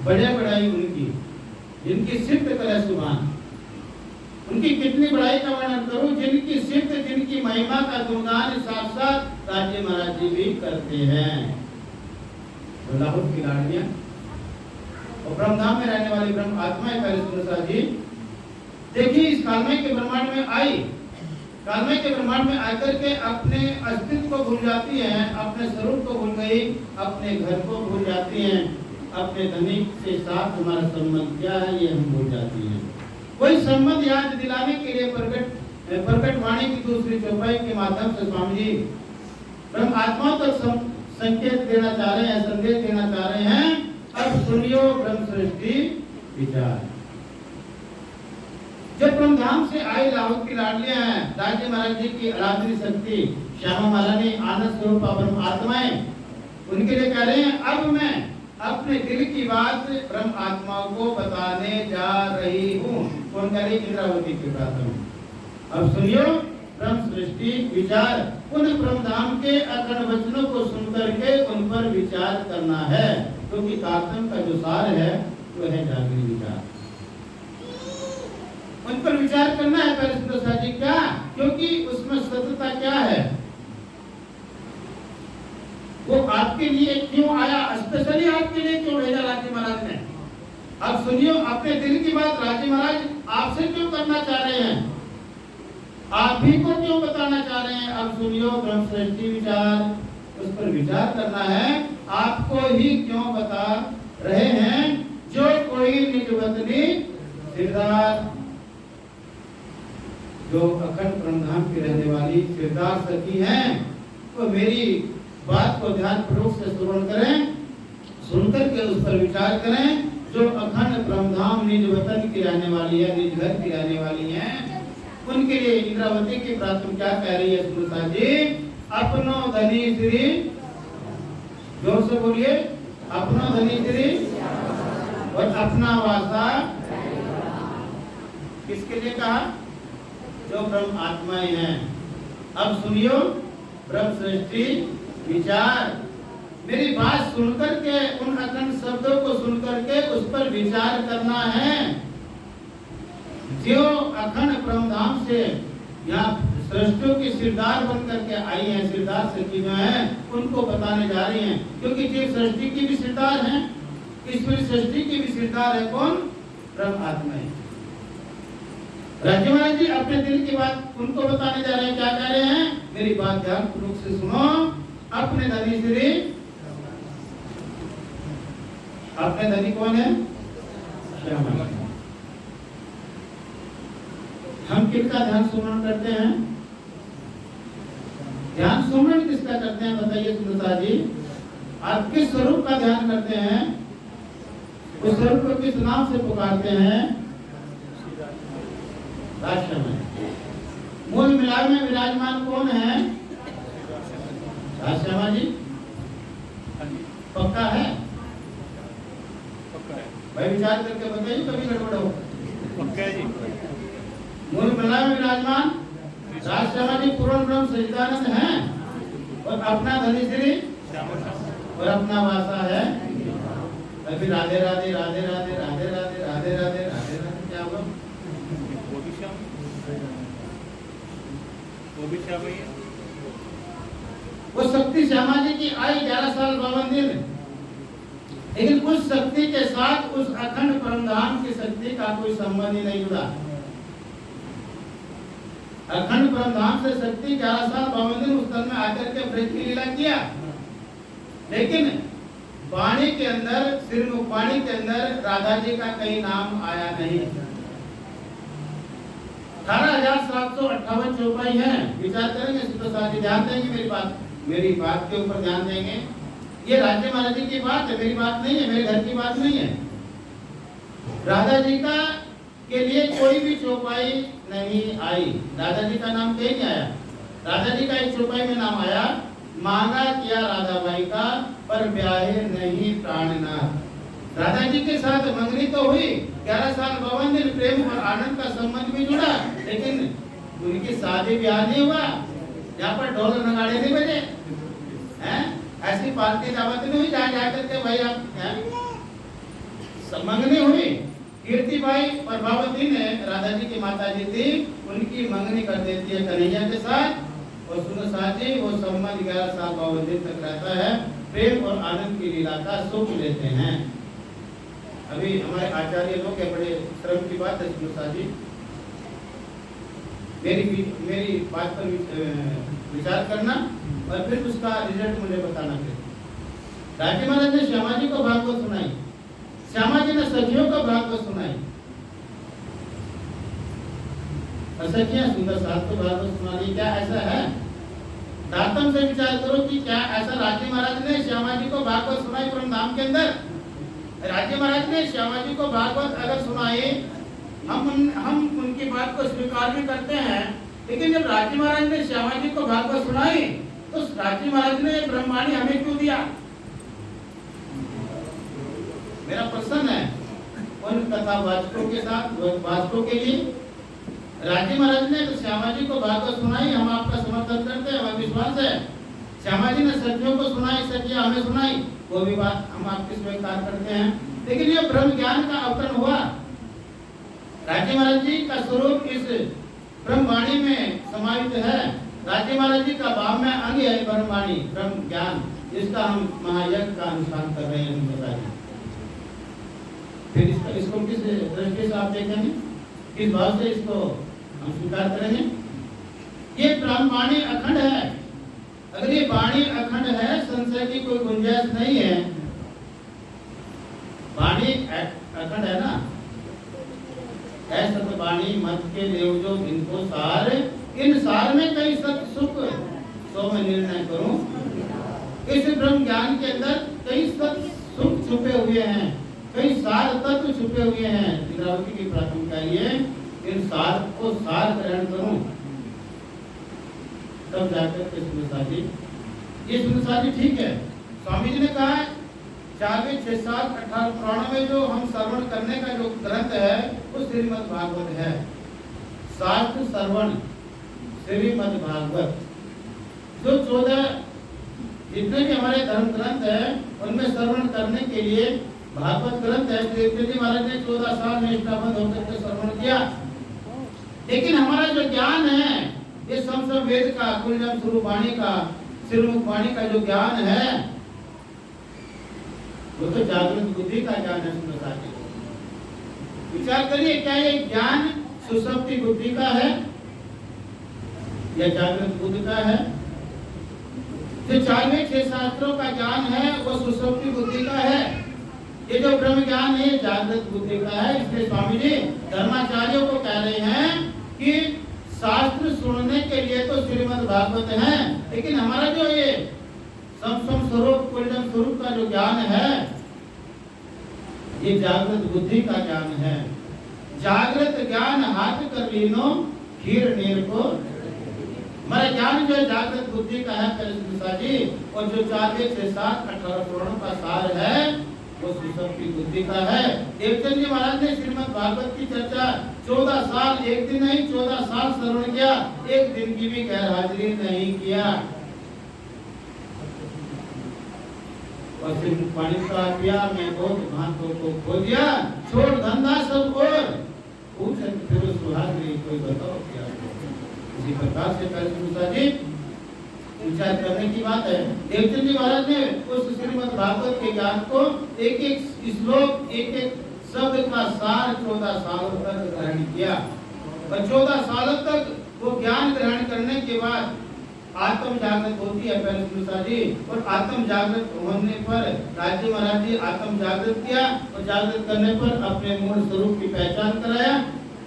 बड़े बड़ाई उनकी, जिनकी सिद्ध करे सुभान। उनकी कितनी बड़ाई का वर्णन करूं, जिनकी सिद्ध, जिनकी महिमा का गुणगान साक्षात राज्य महाराज जी भी करते हैं। लाहुक की लाडलियां और ब्रह्मधाम में रहने वाली ब्रह्म आत्माएं पहले सुरसा जी देखिए, इस कालमय के ब्रह्मांड में आई, कालमय के ब्रह्मांड में आकर के अपने अस्तित्व को भूल जाती हैं, अपने स्वरूप को भूल गई, अपने घर को भूल जाती हैं, अपने धनिक से साथ हमारा संबंध क्या है ये हम भूल जाती हैं। वही संबंध याद दिलाने के लिए प्रकट वाणी की दूसरी चौपाई के माध्यम से स्वामी जी ब्रह्म आत्माओं तक संकेत देना चाह रहे हैं, संदेश देना चाह रहे हैं। अब सुनियो ब्रह्म सृष्टि विचार। जब ब्रह्मधाम से आई लाहुक की लाडलियां हैं, राज्य महाराज जी की आराधनी शक्ति श्यामा महारानी आनंद स्वरूप ब्रह्म आत्माएं, उनके लिए कह रहे हैं अब मैं अपने दिल की बात ब्रह्म आत्माओं को बताने जा रही हूँ। कौन कह रही? इंद्रावती की प्रार्थना। अब सुनियो ब्रह्म सृष्टि विचार। उन ब्रह्मधाम के अखंड वचनों को सुनकर के उन पर विचार करना है, क्योंकि तारतम्य का जो सार है वो है जागृत विचार। उन पर विचार करना है पहले सुरसा जी। क्या? क्योंकि उसमें सत्यता क्या है, वो आपके लिए क्यों आया, स्पेशली आपके लिए क्यों भेजा राज्य महाराज ने। अब सुनियो अपने दिल की बात राज्य महाराज आपसे क्यों करना चाह रहे हैं, आप भी को क्यों बताना चाह रहे हैं। अब सुनियो ब्रह्म सृष्टि विचार, उस पर विचार करना है। आपको ही क्यों बता रहे हैं, जो कोई निज वतनी सिरदार, जो अखंड ब्रह्मधाम की रहने वाली सिरदार सखी हैं, तो मेरी बात को ध्यान पूर्वक से श्रवण करें, सुनकर के उस पर विचार करें। जो अखंड ब्रह्मधाम निज वतन की रहने वाली है, निज घर की रहने वाली है, उनके लिए इंद्रावती की प्रार्थना क्या कह रही है सुरसा जी? अपनो धनी श्री, जोर से बोलिए, अपनो धनी श्री और अपना वासा किसके लिए कहा? जो ब्रह्म आत्माएं हैं। अब सुनियो ब्रह्म सृष्टि विचार। मेरी बात सुनकर के, उन अखंड शब्दों को सुनकर के उस पर विचार करना है। जो अखंड ब्रह्मधाम से यहाँ सृष्टियों की सिरदार बनकर के आई हैं, सिरदार सखी जो हैं, उनको बताने जा रही हैं। क्योंकि जीव सृष्टि की भी सिरदार हैं, ईश्वरी सृष्टि की भी सिरदार है कौन? ब्रह्म आत्माएं। राज्य महाराज जी अपने दिल की बात उनको बताने जा रहे हैं। क्या कह रहे हैं? मेरी बात ध्यान पूर्वक से सुनो। अपने धनी श्री, अपने धनी कौन है? श्यामा। हम किसका ध्यान सुमरण करते हैं? ध्यान सुमरण किसका करते हैं बताइए सुरसा जी? आप किस स्वरूप का ध्यान करते हैं? उस स्वरूप को किस नाम से पुकारते हैं? मूल मिलाप में विराजमान कौन है? श्यामा जी। पक्का है? भाई विचार करके बताइए, कभी गड़बड़ हो। पक्का जी। मूल मिलाप में विराजमान श्यामा जी पूर्ण ब्रह्म सच्चिदानंद हैं, और अपना धनी श्री और अपना वासा है। अभी राधे राधे राधे राधे राधे राधे राधे राधे राधे राधे क्या होगा? वो शक्ति श्यामा जी की आई 11 साल 52 दिन, लेकिन उस शक्ति के साथ उस अखंड परमधाम की शक्ति का कोई संबंध ही नहीं जुड़ा। अखंड परमधाम से शक्ति 11 साल 52 दिन उस तल में आकर के ब्रज की लीला किया, लेकिन वाणी के अंदर, श्रीमुख वाणी के अंदर राधा जी का कहीं नाम आया नहीं। 18,758 चौपाई है। विचार करेंगे तो साथी, ध्यान देंगे मेरी बात के ऊपर ध्यान देंगे। ये राज्य महाराज जी की बात है, मेरी बात नहीं है, मेरे घर की बात नहीं है। राधा जी का के लिए कोई भी चौपाई नहीं आई, राधा जी का नाम कहीं नहीं आया। राधा जी का एक चौपाई में नाम आया, मांगा किया राधाबाई का पर ब्याहे नहीं प्राणनाथ। राधा जी के साथ मंगनी तो हुई, 11 साल 52 दिन प्रेम और आनंद का संबंध भी जुड़ा, लेकिन उनकी शादी ब्याह नहीं हुआ। यहाँ पर ढोल नगाड़े नहीं बजे हैं, ऐसी पार्टी दावत नहीं हुई जहाँ जाकर के भाई आप मंगनी हुई। कीर्तिबाई प्रभावती ने, राधा जी की माता जी थी, उनकी मंगनी कर देती है कन्हैया के साथ। और सुनो साथी, वो संबंध 11 साल 52 दिन तक रहता है, प्रेम और आनंद की लीला का सुख लेते हैं। अभी हमारे आचार्य लोग है, बड़े श्रम की बात है सुनो साथी, मेरी बात पर विचार करना और फिर उसका रिजल्ट मुझे बताना। फिर राजी महाराज ने श्यामा जी को भागवत सुनाई, श्यामा जी ने सखियों को भागवत सुनाई, और सखियां सुंदर साथ को भागवत सुनानी। क्या ऐसा है? दातम से विचार करो कि क्या ऐसा राजी महाराज ने श्यामा जी को भागवत सुनाई परम धाम के अंदर? राजी महाराज ने श्यामा जी को भागवत अगर सुनाई, हम उनकी बात को स्वीकार भी करते हैं, लेकिन जब राजी महाराज ने श्यामा जी को भागवत सुनाई तो राजी महाराज ने ब्रह्मवाणी हमें क्यों दिया? मेरा प्रश्न है उन कथावाचकों के साथ, वाचकों के लिए। राजी महाराज ने श्यामा जी को भागवत सुनाई, हम आपका समर्थन करते हैं, हमें विश्वास है। श्यामा जी ने सखियों को सुनाई, सखियां हमें सुनाई, वो भी बात हम आपके स्वीकार करते हैं। लेकिन ये ब्रह्म ज्ञान का अवतरण हुआ, राजी महाराज जी का स्वरूप इस ब्रह्मवाणी में समाहित है। राजी महाराज जी का भाव में अंग है ब्रह्मवाणी, ब्रह्म ज्ञान, जिसका हम महायज्ञ का अनुष्ठान कर रहे हैं। बताइए फिर इसको किस दृष्टि से आप देखेंगे, किस भाव से इसको हम स्वीकार करेंगे? ये ब्रह्मवाणी अखंड है। अगर ये वाणी अखंड है, संशय की कोई गुंजाइश नहीं है। वाणी अखंड है ना, ऐसा तो वाणी मत के देव जो इनको सार, इन सार में कई सत सुख सो मैं निर्णय करूं। इस ब्रह्म ज्ञान के अंदर कई सत सुख छुपे हुए हैं, कई सार तत्व छुपे हुए हैं। इंद्रावती की प्राथमिकता ये, इन सार को सार ग्रहण करूं, तब जाकर के सुनसाजी, ये सुनसाजी ठीक है। स्वामी जी ने कहा 4वें 6 7 18 पुराणों में जो हम श्रवण करने का जो ग्रंथ है वो श्रीमद् भागवत है। शास्त्र श्रवण श्रीमद् भागवत, जो 14 जितने भी हमारे धर्म ग्रंथ है उनमें श्रवण करने के लिए भागवत ग्रंथ है। श्री महाराज ने 14 साल में निष्ठाबंध होकर के श्रवण किया। लेकिन हमारा जो ज्ञान है, ये समसम वेद का, कुलजम स्वरूप वाणी का, श्रीमुख वाणी का जो ज्ञान है, वो तो जागृत बुद्धि का ज्ञान है। विचार करिए, क्या ये ज्ञान सुसुप्ति बुद्धि का है या जागृत बुद्धि का है? जो 4वें 6 शास्त्रों का ज्ञान है वो सुसुप्ति बुद्धि का है। ये जो ब्रह्म ज्ञान है जागृत बुद्धि का है। इसलिए स्वामी जी धर्माचार्यों को कह रहे हैं कि शास्त्र सुनने के लिए तो श्रीमद् भागवत है, लेकिन हमारा जो ये समसम स्वरूप, कुलजम स्वरूप का जो ज्ञान है, ये जागृत बुद्धि का ज्ञान है। जागृत ज्ञान हाथ कर लीनो खीर नीर को, हमारा ज्ञान जो जागृत बुद्धि का है जी, और जो 4वें 6 7 18 पुराणों का सार है वो सुसुप्ति बुद्धि का है। देवचंद जी महाराज ने श्रीमद् भागवत की चर्चा 14 साल, एक दिन नहीं 14 साल श्रवण किया, एक दिन की भी गैर हाजिरी नहीं किया। और फिर पानी का किया, मैं बहुत भांतों को खो दिया, छोड़ धंधा सब और पूछ फिर सुहागरी कोई बताओ क्या? इसी प्रकार से कर जी विचार करने की बात है। देवचंद जी महाराज ने उस श्रीमद् भागवत के ज्ञान को एक एक श्लोक, एक एक शब्द का सार 14 सालों तक ग्रहण किया। और 14 सालों तक वो ज्ञान ग्रहण करने के बाद आत्म जागृत होती है पहले जी। और आत्म जागृत होने पर राज्य महाराज जी आत्म जागृत किया, और जागृत करने पर अपने मूल स्वरूप की पहचान कराया।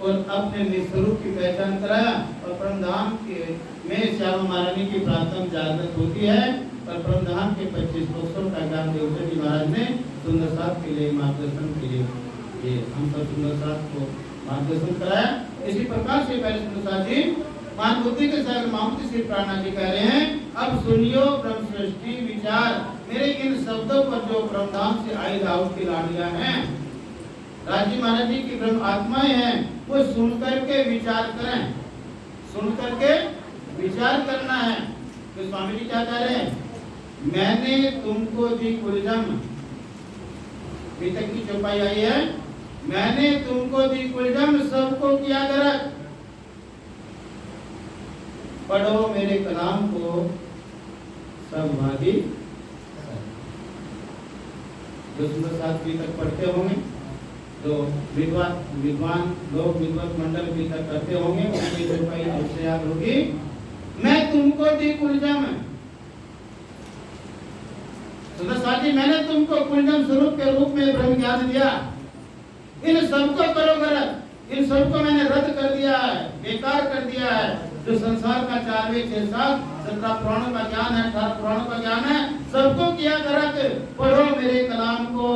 और अपने निस्वरूप की पहचान कराया और परमधाम के में श्यामा महारानी की प्रार्थना जागृत होती है और परमधाम के 25 कोषों का ज्ञान देवता जी महाराज ने सुंदर साथ के लिए मार्गदर्शन के लिए ये हम सब सुंदर साथ को मार्गदर्शन कराया। इसी प्रकार से पहले सुंदर साथ जी मान बुद्धि के सागर मामूली श्री प्राणा जी कह रहे हैं, अब सुनियो ब्रह्म सृष्टि विचार, मेरे इन शब्दों पर जो ब्रह्मधाम से आई राउत की लाड़ियां हैं, राजी महाराज जी की ब्रह्म आत्माएं हैं, वो सुन करके विचार करें, सुन करके विचार करना है। तो स्वामी जी क्या कह रहे हैं, मैंने तुमको दी कुलजम, तक की चौपाई आई है, मैंने तुमको दी कुलजम सबको किया गरज, पढ़ो मेरे कलाम को सब भागी। जो सुंदर साथ भी तक पढ़ते होंगे, जो विद्वान लोग विद्वत मंडल भी तक करते होंगे, उनकी चौपाई अवश्य याद होगी। मैं तुमको दी कुलजम, सुंदर साथ जी मैंने तुमको कुलजम स्वरूप के रूप में ब्रह्म ज्ञान दिया, इन सबको करो गरज, इन सबको मैंने रद्द कर दिया है, बेकार कर दिया है। जो संसार का 4वें 6 सात 17 पुराणों का ज्ञान है, 18 पुराणों का ज्ञान है, सबको किया गरज, पढ़ो मेरे कलाम को,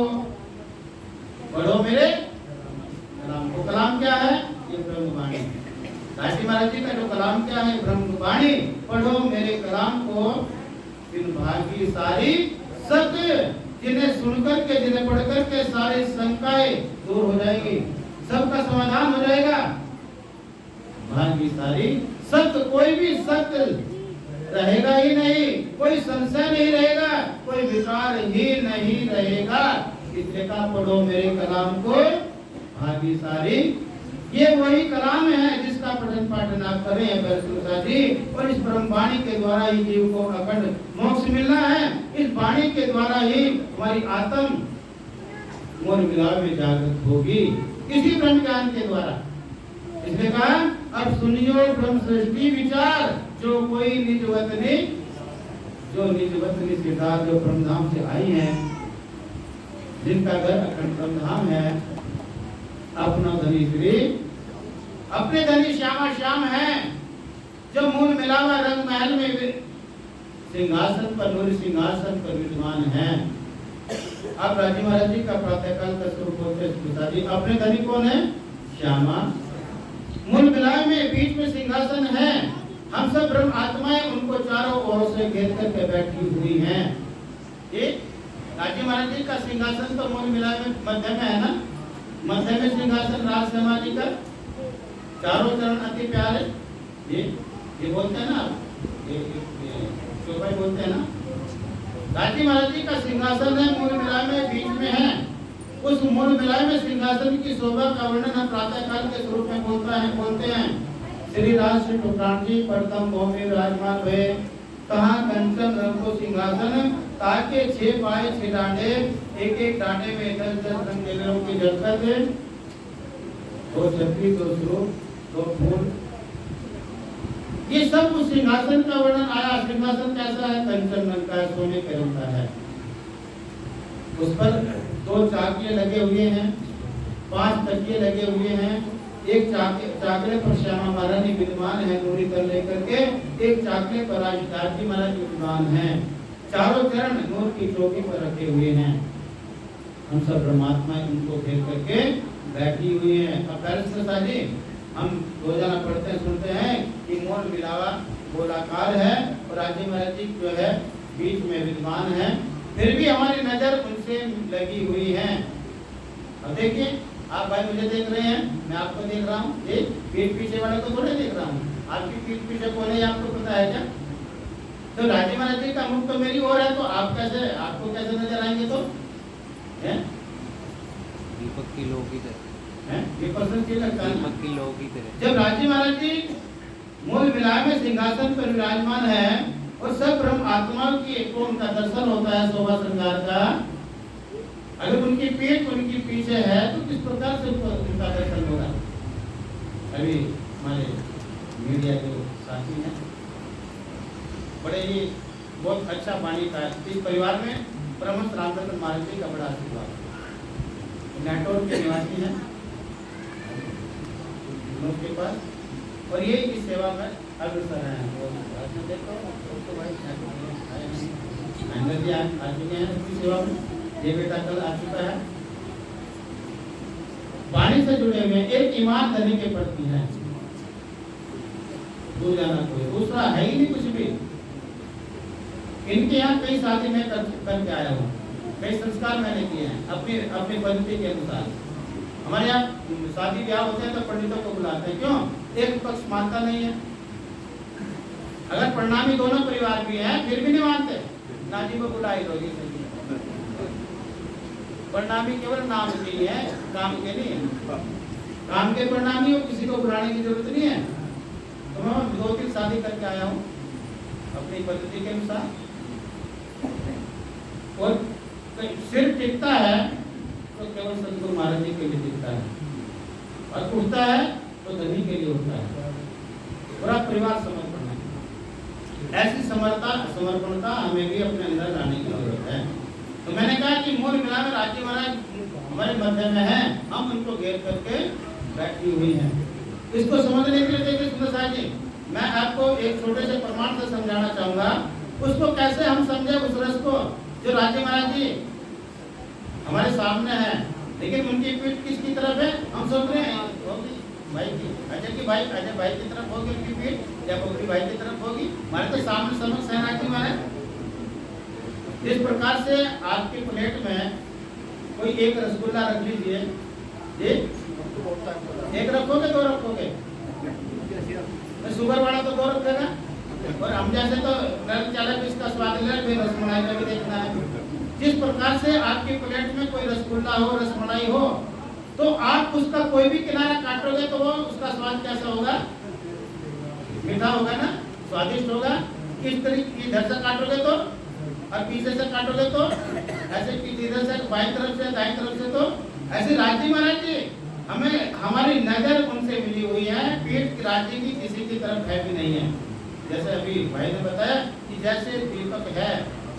पढ़ो मेरे कलाम को। कलाम क्या है, ये ब्रह्मवाणी। राजी महाराज जी का जो कलाम क्या है, ब्रह्मवाणी, पढ़ो मेरे कलाम को, दिन भागी सारी सत्य, जिन्हें सुनकर के जिन्हें पढ़कर के सारे शंकाएं दूर हो जाएंगी, सबका समाधान हो जाएगा। भागी सारी सत्य, कोई भी सत्य रहेगा ही नहीं, कोई संशय नहीं रहेगा, कोई विकार ही नहीं रहेगा। इसलिए कहा पढ़ो मेरे कलाम को भागी सारी, ये वही कलाम है जिसका पठन पाठन आप कर रहे हैं बैरसुरसा जी, और इस ब्रह्म वाणी के द्वारा ही जीव को अखंड मोक्ष मिलना है। इस वाणी के द्वारा ही हमारी आत्म मोर मिलाप में जागृत होगी, इसी ब्रह्म ज्ञान के द्वारा। इसलिए कहा अब सुनियो ब्रह्म सृष्टि विचार, जो कोई निजवतनी, जो निजवतनी सिद्धार्थ जो ब्रह्मधाम से आई हैं, जिनका घर अखंड ब्रह्मधाम है, अपना धनी श्री, अपने धनी श्यामा श्याम है, जो मूल मिलावा रंग महल में सिंहासन पर नूर सिंहासन पर विद्वान है। अब राजी महाराज जी का प्रातःकाल का स्वरूप बोलते जी, अपने धनी कौन है, श्यामा, मूल मिलाए में बीच में सिंहासन है, हम सब ब्रह्म आत्माएं उनको चारों ओर से घेर करके बैठी हुई हैं। ठीक, राजी महाराज जी का सिंहासन तो मूल मिलाए में मध्य में है ना, मध्य में सिंहासन राज समाधि का, चारों चरण अति प्यारे, ये बोलते हैं ना, ये चौपाई बोलते हैं ना। राजी महाराज जी का सिंहासन है, मूल मिलाए में बीच में है। उस मूल मिलाए में सिंहासन की शोभा का वर्णन हम प्रातः काल के स्वरूप में बोलते हैं। श्री राज श्री टुकरान जी प्रथम भूमि विराजमान हुए, कहाँ कंचन रंग को सिंहासन, ताके 6 पाए 6 डांडे, एक एक डांडे में 10-10 रंग के की झलकत है, 2 छतरी 2 स्वरूप 2 फूल, ये सब उस सिंहासन का वर्णन आया। सिंहासन कैसा है, कंचन रंग का है, सोने के रंग का है, उस पर 2 चाकिए लगे हुए हैं, 5 तकिए लगे हुए हैं, एक चाकले पर श्यामा महारानी विद्वान है नूरी कर लेकर के, एक चाकले पर राजदार जी महाराज विद्वान है, चारों चरण नूर की चौकी पर रखे हुए हैं। हम सब परमात्मा उनको घेर करके बैठी हुई है। अब बैरसुरसा जी हम रोजाना पढ़ते हैं सुनते हैं कि मोर मिलावा गोलाकार है और राजी महाराज जी जो है बीच में विद्वान है, फिर भी हमारी नजर उनसे लगी हुई है। अब देखिए आप भाई मुझे देख रहे हैं, मैं आपको देख रहा हूँ, ये पीठ पीछे वाले को थोड़े देख रहा हूँ, आपकी पीठ पीछे कौन है आपको पता है क्या? तो राजी महाराज जी का मुख तो मेरी ओर है, तो आप कैसे, आपको कैसे नजर आएंगे? तो हैं दीपक की लोग की तरह, ये पर्सन की लगता है दीपक की लोग की तरह। जब राजी महाराज जी मूल मिलाए में सिंहासन पर विराजमान है और सब ब्रह्म आत्माओं की एक उनका दर्शन होता है शोभा श्रृंगार का, अगर उनकी पीठ उनकी पीछे है तो किस प्रकार से उनका दर्शन होगा? अभी हमारे मीडिया जो साथी हैं बड़े ही बहुत अच्छा वाणी का, इस परिवार में परमहंस रामचंद्र महाराज जी का बड़ा आशीर्वाद, नेटवर्क के निवासी हैं, हम उसके पास और ये इस सेवा में अग्रसर हैं। तो देखो तो भाई महेंद्र जी आ चुके हैं उसकी सेवा में, ये बेटा कल आ चुका है। वाणी से जुड़े हुए एक ईमान धनी के प्रति है, दूसरा ना कोई दूसरा है ही नहीं कुछ भी। इनके यहाँ कई शादी में करके आया हूँ, कई संस्कार मैंने किए हैं अपनी अपनी पद्धति के अनुसार। हमारे यहाँ शादी ब्याह होते हैं तो पंडितों को बुलाते हैं, क्यों? एक पक्ष मानता नहीं है। अगर परिणामी दोनों परिवार भी हैं फिर भी नहीं मानते, नाजी को बुलाई दोगी। परिणामी केवल नाम के लिए है, काम के नहीं है। काम के परिणामी हो, किसी को बुलाने की जरूरत नहीं है। तो मैं 2-3 शादी करके आया हूँ अपनी पद्धति के अनुसार। और सिर टिकता है तो केवल संत महाराज जी के लिए टिकता है, और उठता है तो धनी के लिए उठता है। पूरा परिवार समर्पण है। ऐसी समर्पण का हमें भी अपने अंदर लाने की जरूरत है। तो मैंने कहा कि मूल मिला में राजी महाराज हमारे मध्य में है, हम उनको घेर करके बैठी हुई हैं। इसको समझने के लिए देखिए सुंदर साहब जी, मैं आपको एक छोटे से प्रमाण से समझाना चाहूंगा। उसको कैसे हम समझे उस रस को जो राजी महाराज जी हमारे सामने है, लेकिन उनकी पीठ किसकी तरफ है? हम सोच रहे हैं भाई की, अजय भाई की तरफ होगी उनकी पीठ, या बकरी भाई की तरफ होगी। हमारे तो सामने समझ सहनाजी महाराज। इस प्रकार से आपकी प्लेट में कोई एक रसगुल्ला रख लीजिए, एक रखोगे, 2 रखोगे? शुगर वाला तो 2 रखेगा, और हम जैसे तो नल चालक इसका स्वाद ले, फिर रसमलाई का भी देखना है। जिस प्रकार से आपकी प्लेट में कोई रसगुल्ला हो, रसमलाई हो, तो आप उसका कोई भी किनारा काटोगे तो वो उसका स्वाद कैसा होगा? मीठा होगा ना, स्वादिष्ट होगा। किस तरीके इधर से काटोगे तो, और पीछे से काटोगे तो, ऐसे इधर से बाईं तरफ से दाईं तरफ से, तो ऐसे राजी महाराज जी हमें हमारी नजर उनसे मिली हुई है, पीठ राज्य की किसी की तरफ है भी नहीं है। जैसे अभी भाई ने बताया कि जैसे दीपक है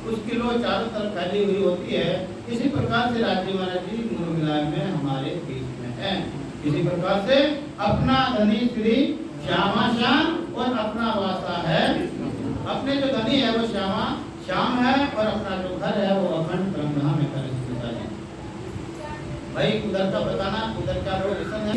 उसकी लो चारों तरफ फैली हुई होती है, इसी प्रकार से राज्य महाराज जी मूल मिलाप में हमारे बीच में है। इसी प्रकार से अपना धनी श्री श्यामा श्याम और अपना वासा है। अपने जो धनी है वो श्याम है, और अपना जो घर है वो अखंड ब्रह्मधाम में कर भाई। उधर का बताना, उधर का पोजीशन है।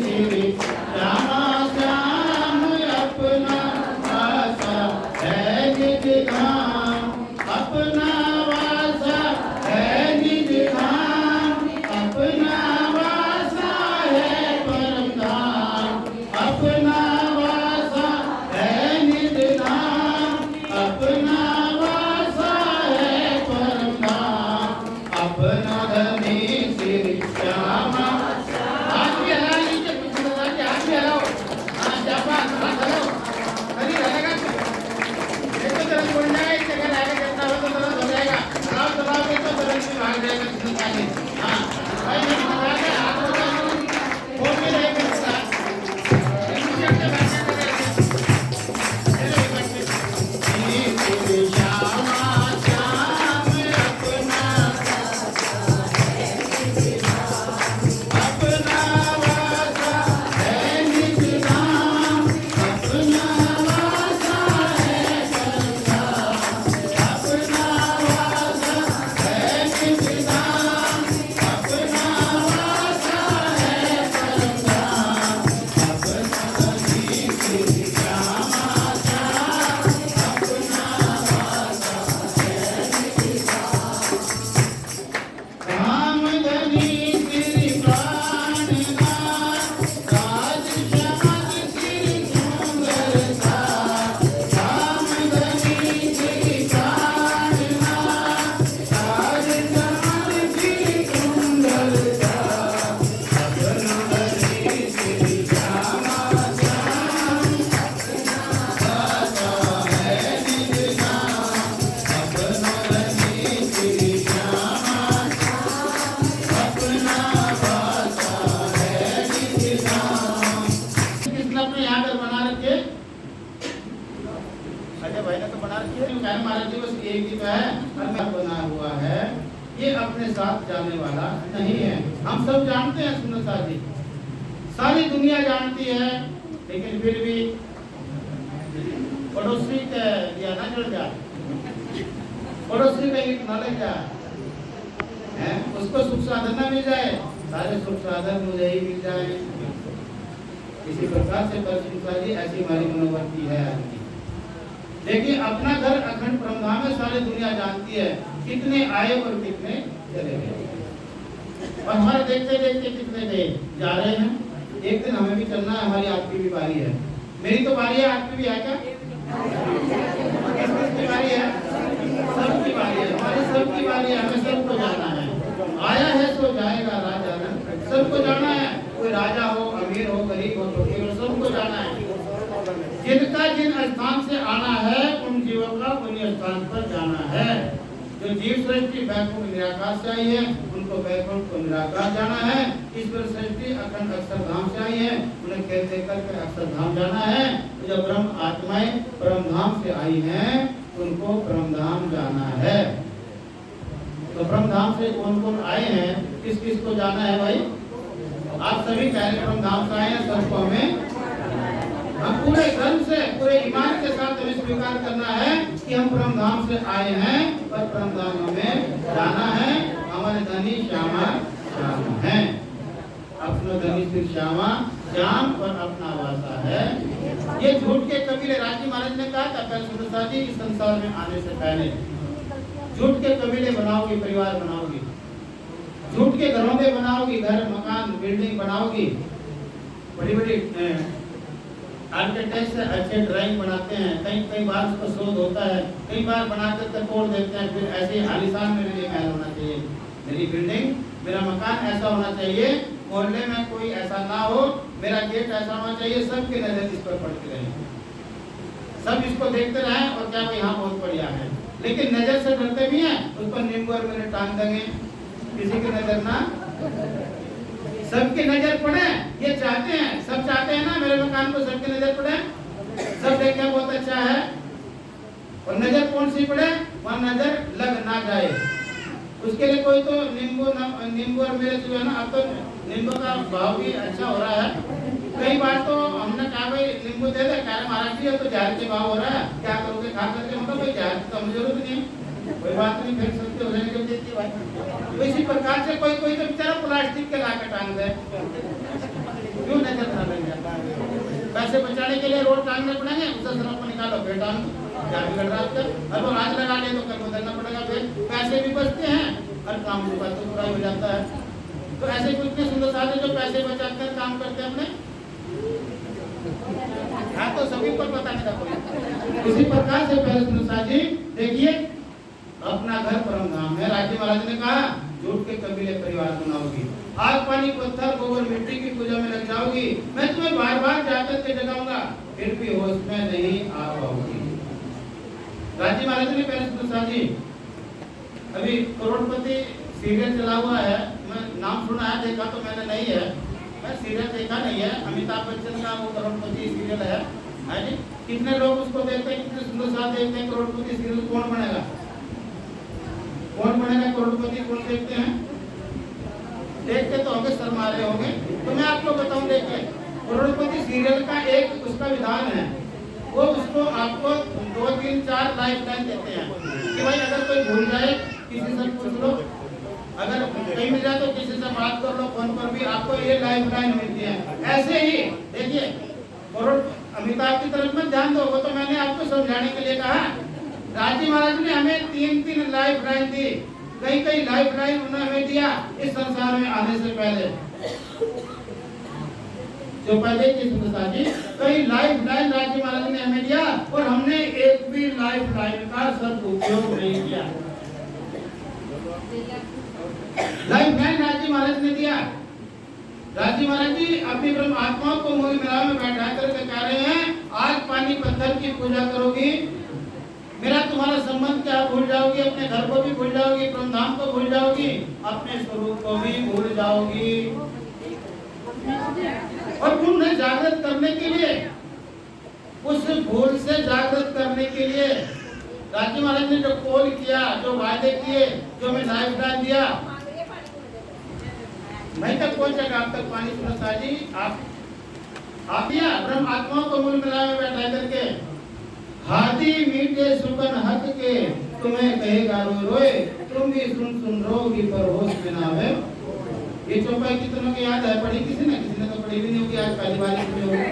श्यामा श्याम अपना वासा है निज धाम, अपना वासा है निज धाम, अपना वासा है परम धाम, अपना वासा है निज धाम, अपना वासा है परम धाम, अपना धनी श्री श्यामा। हाथ भी हला लीजिए, हाथ भी हलाओ। हाँ शाबाश, हाथ हलाओ। कभी रहेगा तो दर्द बढ़ जाए, इस जगह आगे करता हो तो दर्द हो जाएगा। दबाव के तो दर्द भी भाग जाएगा। हाँ भाई ने बता के हाथ लगा वो भी रहेगा। महाराज जी बस एक ही है, बना हुआ है, ये अपने साथ जाने वाला नहीं है। हम सब जानते हैं सुंदर साथ जी, सारी दुनिया जानती है लेकिन फिर भी पड़ोसी का दिया ना जल जाए, पड़ोसी का ईट न लग जाए, हैं उसको सुख साधन न मिल जाए, सारे सुख साधन मुझे ही मिल जाए। इसी प्रकार से परशुराम जी ऐसी हमारी मनोवृत्ति है आदमी। देखिए अपना घर अखंड परमधाम में सारी दुनिया जानती है कितने आए और कितने चले गए, और हमारे देखते देखते कितने गए जा रहे हैं। एक दिन हमें भी चलना है, हमारी आपकी भी बारी है, मेरी तो बारी है, आपकी भी है क्या? किसकी बारी है? सबकी बारी है, हमारी सबकी बारी है, हमें सबको जाना है। आया है सो जाएगा राजा ने, सबको जाना है, कोई राजा हो, अमीर हो, गरीब हो, फकीर हो, सबको जाना है। जिनका जिन स्थान से आना है उन जीवों का उन्हीं स्थान पर जाना है। जो जीव सृष्टि वैकुंठ निराकार से आई है उनको वैकुंठ को निराकार जाना है। ईश्वर सृष्टि अखंड अक्षरधाम से आई है, उन्हें खेल देख करके अक्षरधाम जाना है। तो जब ब्रह्म आत्माएं परमधाम से आई हैं उनको परमधाम जाना है। तो ब्रह्मधाम से कौन कौन आए हैं, किस किस को जाना है भाई? आप सभी कह रहे ब्रह्मधाम से आए हैं, सबको हमें हम पूरे धर्म से पूरे ईमान के साथ हमें स्वीकार करना है कि हम ब्रह्मधाम से आए हैं और ब्रह्मधाम हमें जाना है। हमारे धनी श्यामा श्याम है, अपना धनी श्री श्यामा श्याम और अपना वासा है। ये झूठ के कबीले राजी महाराज ने कहा था परशुराम जी इस संसार में आने से पहले झूठ के कबीले बनाओगी, परिवार बनाओगी, झूठ के घरों में बनाओगी, घर मकान बिल्डिंग बनाओगी, बड़ी बड़ी आर्किटेक्ट से अच्छे ड्राइंग बनाते हैं, कई बार उसको शोध होता है, कई बार बनाकर तोड़ देते हैं, फिर ऐसे आलीशान मेरे लिए महल होना चाहिए, मेरी बिल्डिंग मेरा मकान ऐसा होना चाहिए, मोहल्ले में कोई ऐसा ना हो, मेरा गेट ऐसा होना चाहिए, सबकी नजर इस पर पड़ती रहे, सब इसको देखते रहे और क्या भाई यहाँ बहुत बढ़िया है। लेकिन नजर से डरते भी हैं, उस पर नींबू और मेरे टांग देंगे, किसी की नजर ना, सबकी नजर पड़े, ये चाहते हैं, सब चाहते हैं ना मेरे मकान को सबकी नजर पड़े, सब देखें बहुत अच्छा है, और नजर कौन सी पड़े, वहाँ नजर लग ना जाए, उसके लिए कोई तो नींबू और मेरे जो है ना, अब तो नींबू का भाव भी अच्छा हो रहा है। कई बार तो हमने कहा भाई नींबू दे दे, कह रहे महाराज जी तो जहर के भाव हो रहा है, क्या करोगे खा करके? मतलब भाई जहर की तो हमें जरूरत नहीं, कोई बात नहीं, फेंक सकते हो जाने देती भाई। तो इसी प्रकार से कोई कोई तो बेचारा प्लास्टिक के लाकर टांग दे, क्यों नजर ना लग जाता? पैसे बचाने के लिए रोड टांगने पड़ेंगे, उसे सड़क को निकालो फिर टांग, क्या बिगड़ रहा है? अब वो आज लगा ले तो कल बदलना पड़ेगा, फिर पैसे भी बचते हैं और काम भी तो पूरा हो जाता है। तो ऐसे कुछ सुंदर साधे जो पैसे बचाकर काम करते हैं अपने, हाँ तो सभी को पता नहीं था कोई। इसी प्रकार से पहले सुंदर जी देखिए अपना घर परमधाम है। राजी महाराज ने कहा झूठ के कबीले परिवार बनाओगी, आग पानी पत्थर गोबर मिट्टी की पूजा में लग जाओगी, मैं तुम्हें बार बार जाकर के जगाऊंगा फिर भी होश में नहीं आ पाओगी। राजी महाराज ने पहले सुंदर जी अभी करोड़पति सीरियल चला हुआ है, मैं नाम सुना है, देखा तो मैंने नहीं है, मैं सीरियल देखा नहीं है, अमिताभ बच्चन का वो करोड़पति सीरियल है जी। कितने लोग उसको देखते हैं, कितने सुंदर साथ देखते हैं करोड़पति सीरियल? कौन बनेगा, कौन बनेगा करोड़पति? कौन देखते हैं? देखते तो होंगे, शर्मा रहे होंगे। तो मैं आपको बताऊं, देखिए करोड़पति सीरियल का एक उसका विधान है, वो उसको आपको 2, 3, 4 लाइफ टाइम देते हैं कि भाई अगर कोई भूल जाए किसी से पूछ लो, अगर कहीं मिल जाए तो किसी से बात कर लो, फोन पर भी आपको ये लाइफ लाइन मिलती है। ऐसे ही देखिए करोड़ अमिताभ की तरफ में ध्यान दो, वो तो मैंने आपको समझाने के लिए कहा। राजी महाराज ने हमें 3 लाइफ लाइन दी, कई लाइफ लाइन उन्होंने हमें दिया इस संसार में आने से पहले। जो पहले की सुंदरता जी कई लाइफ लाइन राजी महाराज ने हमें दिया और हमने एक भी लाइफ लाइन का सदुपयोग नहीं किया। लाइफ लाइन राजी महाराज ने दिया। राजी महाराज जी अपनी ब्रह्म आत्माओं को मूल मेला में बैठा करके कह रहे हैं आज पानी पत्थर की पूजा करोगी, मेरा तुम्हारा संबंध क्या भूल जाओगी, अपने घर को भी भूल जाओगी, ब्रह्मधाम को भूल जाओगी, अपने स्वरूप को भी भूल जाओगी। और उन्हें जागृत करने के लिए, उस भूल से जागृत करने के लिए राजी महाराज ने जो कॉल किया, जो वायदे किए, जो मैं लाइफ लाइन दिया, वहीं तक पहुंचेगा आप तक पानी सुनता जी। आप या ब्रह्म आत्माओं को मूल मिला में बैठा करके हाथी मीठे सुकन हक के तुम्हें कहेगा रोए रोए तुम भी सुन रोगी पर होश में ना आवे। ये चौपाई कितनों की याद है? पढ़ी किसी ने तो पढ़ी भी नहीं होगी, आज पहली बार में होगी।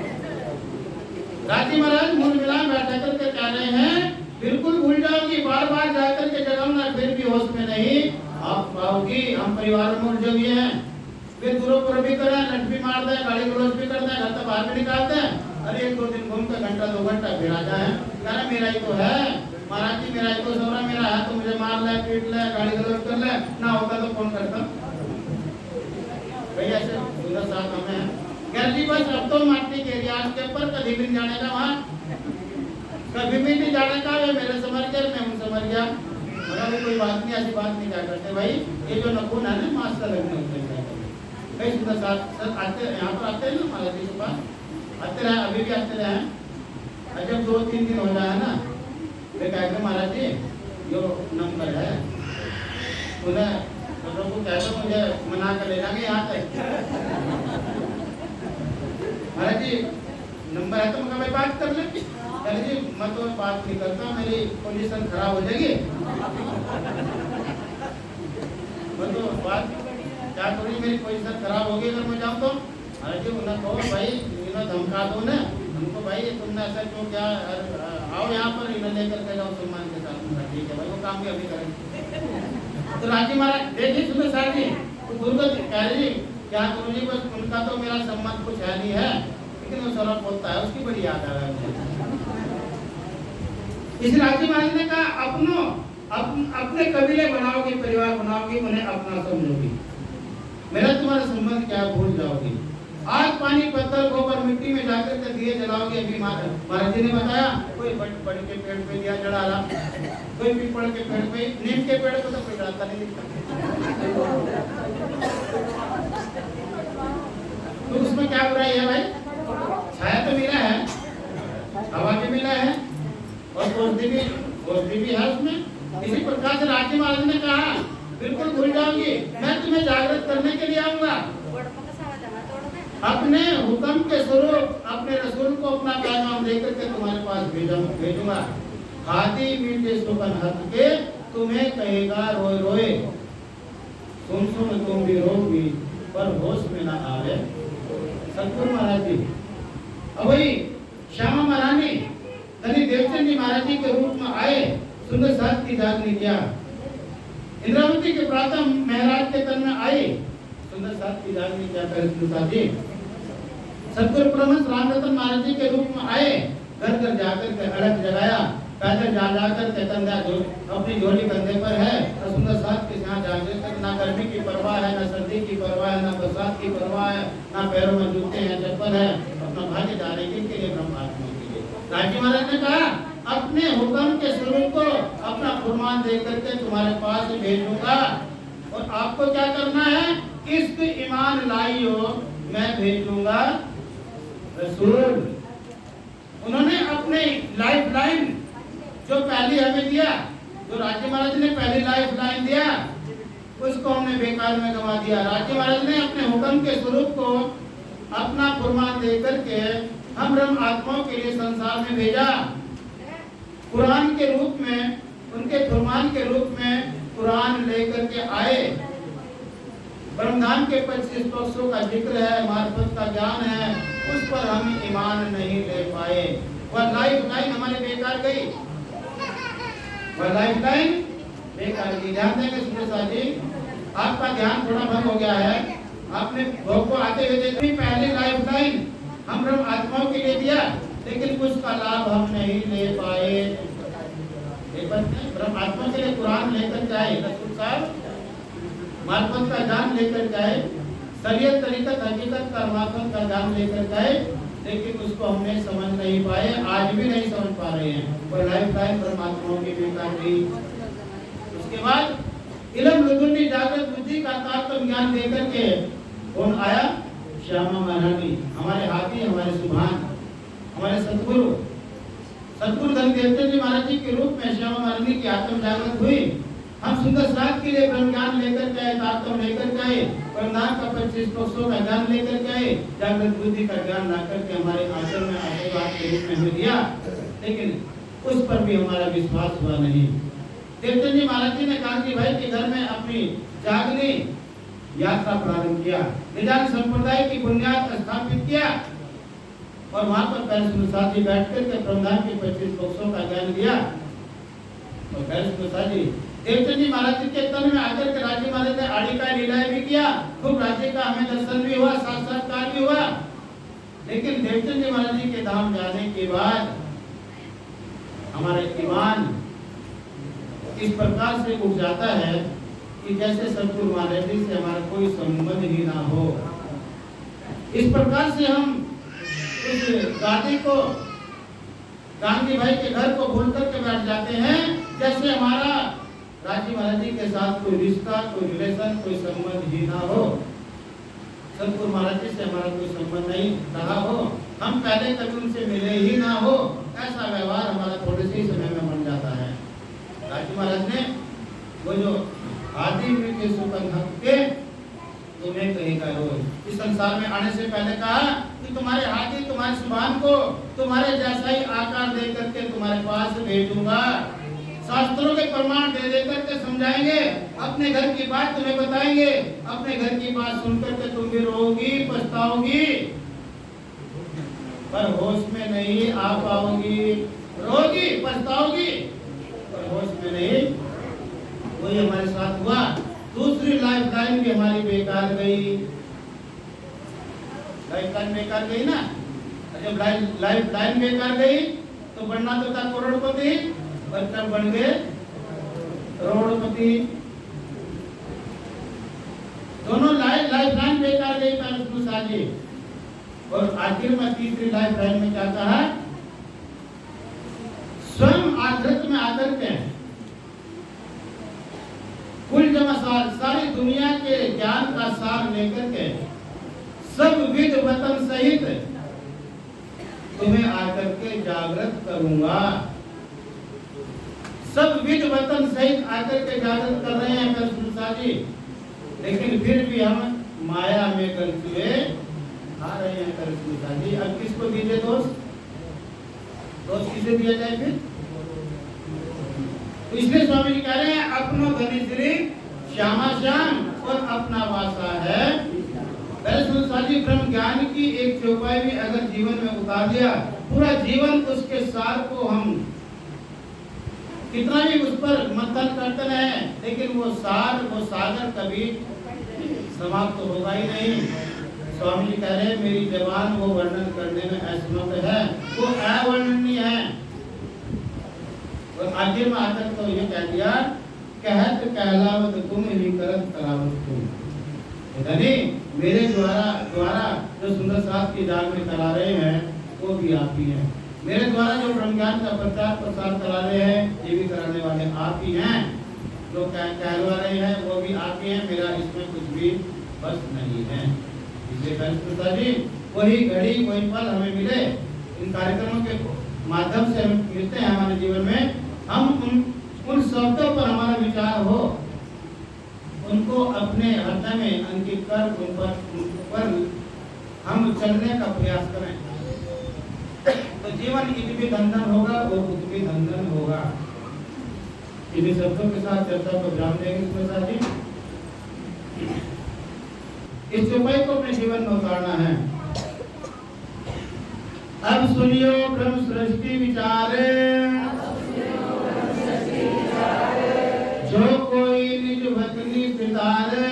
राजी महाराज मूल मिला में बैठा करके कह रहे हैं बिल्कुल भूल जाओगी, बार बार जाकर के जगाना फिर भी होश में नहीं आप पाओगी। हम परिवार में उलझे हुए हैं, फिर दूरों पर भी करें, लट भी मार दें, गाली गलौज भी कर दें, घर तक बाहर भी निकालते हैं। अरे एक दो दिन घूम के घंटा 2 घंटा फिर आ जाए, कहना मेरा ही तो है महाराज जी, मेरा ही तो सौरा मेरा है, तो मुझे मार ले, पीट ले, गाली गलौज कर ले, ना होता तो कौन करता भैया। ऐसे पूरा साथ हमें कह जी बस अब तो माटी के रियाज के ऊपर कभी भी जाने का, वहाँ कभी भी नहीं जाने का। वे मेरे समझ गए, मैं उन समझ गया, मगर कोई बात नहीं, ऐसी बात नहीं क्या करते भाई। ये जो नखून है ना मास्टर लगने होते हैं कई सुंदर साथ आते, यहाँ पर आते हैं ना महाराज जी के पास आते रहे, अभी भी आते रहे। जब 2-3 दिन हो जाए ना वे कहते महाराज जी जो नंबर है उन्हें प्रभु कहते मुझे मना कर लेना कि यहाँ तक महाराज जी नंबर है तो मैं बात कर ले। कहते जी मैं तो बात नहीं करता, मेरी पोजीशन खराब हो जाएगी, मैं तो बात क्या करूँ, मेरी पोजीशन खराब होगी अगर मैं जाऊँ तो। महाराज जी उन्हें कहो भाई इन्हें धमका दो ना हमको, भाई तुमने ऐसा क्यों क्या, आओ यहाँ पर इन्हें लेकर के जाओ सम्मान के साथ। ठीक है भाई, वो काम भी अभी करेंगे। तो राजी महाराज देखिए सुबह साहब जी दुर्गत कह रही क्या करूँ जी, बस उनका तो मेरा सम्मान कुछ है नहीं है, लेकिन वो सौरभ बोलता है उसकी बड़ी याद आ रहा है। इस राजी महाराज ने कहा अपने कबीले बनाओगी, परिवार बनाओगी, उन्हें अपना समझोगी, मेरा तुम्हारा संबंध क्या भूल जाओगी। आग पानी पत्थर गोबर मिट्टी में जाकर के दिए जलाओगे। अभी महाराज जी ने बताया कोई बड़ के पेड़ पे दिया जला रहा, कोई पीपल के पेड़ पे, नीम के पेड़ पे तो कोई जलाता नहीं दिखता, तो उसमें क्या बुराई है भाई? छाया तो मिला है, हवा भी मिला है और औषधि भी है उसमें। इसी प्रकार से राजी महाराज ने कहा बिल्कुल भूल जाओगी, मैं तुम्हें जागृत करने के लिए आऊंगा, अपने हुक्म के स्वरूप अपने रसूल को अपना पैगाम देकर के तुम्हारे पास भेजूंगा। हाथी मीठे सुकन हक के तुम्हें कहेगा रोए रोए सुन सुन तुम भी रोगी पर होश में ना आवे। सतगुरु महाराज जी अब वही श्यामा महारानी धनी देवचंद जी महाराज जी के रूप में आए, सुंदर साथ की जागनी किया। इंद्रावती के प्रातः महराज के तन में आई, सुंदर साथ की जागनी किया। सुंदर जी सतगुरु परमहंस रामरतन महाराज जी के रूप में आए, घर घर जाकर के अड़क जगाया, पैदल जाकर के कंधा अपनी झोली कंधे पर है, सुंदर साथ के यहाँ जाकर ना गर्मी की परवाह है, ना सर्दी की परवाह है, ना बरसात की परवाह है, ना पैरों में जूते हैं चप्पल है, अपना भाग्य जा रहे किनके लिए? ब्रह्मात्मा के लिए। राजी महाराज ने कहा अपने हुक्म के स्वरूप को अपना फरमान दे करके तुम्हारे पास भेजूंगा, और आपको क्या करना है? इश्क ईमान लाइयो, मैं भेजूंगा रसूल। उन्होंने अपने लाइफ लाइन जो पहली हमें दिया, जो राज्य महाराज ने पहली लाइफ लाइन दिया, उसको हमने बेकार में गंवा दिया। राज्य महाराज ने अपने हुक्म के स्वरूप को अपना फरमान दे करके हम ब्रह्म आत्माओं के लिए संसार में भेजा। कुरान के रूप में, उनके फरमान के रूप में कुरान लेकर के आए। ब्रह्मधाम के 25 पक्षों का जिक्र है, मार्फत का ज्ञान है, उस पर हम ईमान नहीं ले पाए। वह लाइफ लाइन हमारे बेकार गई, वह लाइफ लाइन बेकार गई। ध्यान देंगे सुरेश जी, आपका ध्यान थोड़ा भंग हो गया है, आपने भोग को आते हुए देखी पहली लाइफ लाइन हम ब्रह्म आत्माओं के लिए दिया, लेकिन उसका लाभ हम नहीं ले पाए। ब्रह्म आत्मा के लिए कुरान लेकर जाए, रसूल साहब मार्फत का ज्ञान लेकर जाए, शरीयत तरीकत हकीकत का मार्फत का ज्ञान लेकर जाए, लेकिन उसको हमने समझ नहीं पाए, आज भी नहीं समझ पा रहे हैं। और लाइफ लाइन परमात्माओं की बेकार गई। उसके बाद इल्म लुदुन्नी जागृत बुद्धि का तात्म ज्ञान देकर के कौन आया? श्यामा महारानी, हमारे हाथी, हमारे सुभान, हमारे सतगुरु धन देवचंद जी महाराज जी के रूप में श्यामा महारानी की आत्म जागृत हुई। हम सुंदर साथ के लिए ब्रह्म ज्ञान लेकर के आए, तात्म लेकर के आए, प्रधान का 25% का ज्ञान लेकर के आए, जागृत बुद्धि का ज्ञान ला करके हमारे आचरण में आशीर्वाद के रूप में हमें दिया, लेकिन उस पर भी हमारा विश्वास हुआ नहीं। देवचंद जी महाराज जी ने कांति भाई के घर में अपनी जागनी यात्रा प्रारंभ किया, निदान संप्रदाय की बुनियाद स्थापित किया और वहां पर पैरिस प्रसाद जी बैठ करके प्रधान के 25% का ज्ञान दिया। और पैरिस प्रसाद जी देवचंद जी महाराज जी के तन में आकर के राज्य महाराज ने आड़ी का लीलाएं भी किया, खूब राज्य का हमें दर्शन भी हुआ, साक्षात्कार भी हुआ। लेकिन देवचंद जी महाराज जी के धाम जाने के बाद हमारा ईमान इस प्रकार से उठ जाता है कि जैसे सतगुरु महाराज जी से हमारा कोई संबंध ही ना हो। इस प्रकार से हम उस गादी को, गांधी भाई के घर को भूल करके बैठ जाते हैं, जैसे हमारा राजी महाराज जी के साथ कोई रिश्ता, कोई रिलेशन, कोई संबंध ही ना हो। सतगुरु महाराज जी से हमारा कोई संबंध नहीं रहा हो, हम पहले कभी उनसे मिले ही ना हो, ऐसा व्यवहार हमारा थोड़े से ही समय में बन जाता है। राजी महाराज ने वो जो आदि के सुपन हक के तुम्हें कहेगा रोज, इस संसार में आने से पहले कहा कि तुम्हारे हाथी, तुम्हारे सुभान को तुम्हारे जैसा ही आकार दे करके तुम्हारे पास भेजूंगा, शास्त्रों के प्रमाण दे दे करके समझाएंगे, अपने घर की बात तुम्हें बताएंगे, अपने घर की बात सुनकर के तुम भी रोगी, पछताओगी, पर होश में नहीं आ पाओगी, रोगी, पछताओगी, पर होश में नहीं। वही हमारे साथ हुआ। दूसरी लाइफ लाइन भी हमारी बेकार गई, लाइफ लाइन बेकार गई ना। जब लाइफ लाइन बेकार गई तो बनना तो था करोड़पति, और तब बन गए करोड़पति। दोनों लाइफ लाइन बेकार गई पैरिस प्रसाद जी। और आखिर में तीसरी लाइफ लाइन में क्या कहा, स्वयं आकृत में आकर के कुल जमा सारी दुनिया के ज्ञान का सार लेकर के सब विद वतन सहित तुम्हें आकर के जागृत करूंगा। सब विद वतन सहित आकर के जागृत कर रहे हैं पैरिस प्रसाद जी, लेकिन फिर भी हम माया में गलती आ रहे हैं पैरिस प्रसाद जी। अब किसको दीजिए दोस्त, दोस्त किसे दिया जाए फिर? तो इसलिए स्वामी जी कह रहे हैं अपनो धनी श्री श्यामा श्याम और अपना वासा है। पैरिस प्रसाद जी ब्रह्म ज्ञान की एक चौपाई भी अगर जीवन में उतार दिया, पूरा जीवन उसके सार को हम कितना भी उस पर मंथन करते रहे, लेकिन वो सार, वो सागर कभी समाप्त तो होगा ही नहीं। स्वामी जी कह रहे हैं मेरी जबान वो वर्णन करने में असमर्थ है, वो अवर्णनीय है। और आखिर में आकर तो ये कह दिया, कहत कहलावत तुम ही करत करावत तुम। धनी मेरे द्वारा जो सुंदर साथ की जाग में करा रहे हैं वो भी आप ही हैं, मेरे द्वारा जो ब्रह्म ज्ञान का प्रचार प्रसार करा रहे हैं ये भी कराने वाले आप ही हैं, जो कहलवा रहे हैं वो भी आप ही हैं, मेरा इसमें कुछ भी बस नहीं है। इसलिए पैरिस प्रसाद जी वही घड़ी वही पल हमें मिले, इन कार्यक्रमों के माध्यम से हम मिलते हैं हमारे जीवन में, हम उन शब्दों पर हमारा विचार हो, उनको अपने हृदय में अंकित कर उन पर हम चलने का प्रयास करें, तो जीवन इत भी धंधन होगा और उत भी धंधन होगा। इन्हीं शब्दों के साथ चर्चा को विराम देंगे प्रसाद जी। इस चौपाई को अपने जीवन में उतारना है। अब सुनियो ब्रह्म सृष्टि विचारे, जो कोई निज भक्ति सितारे,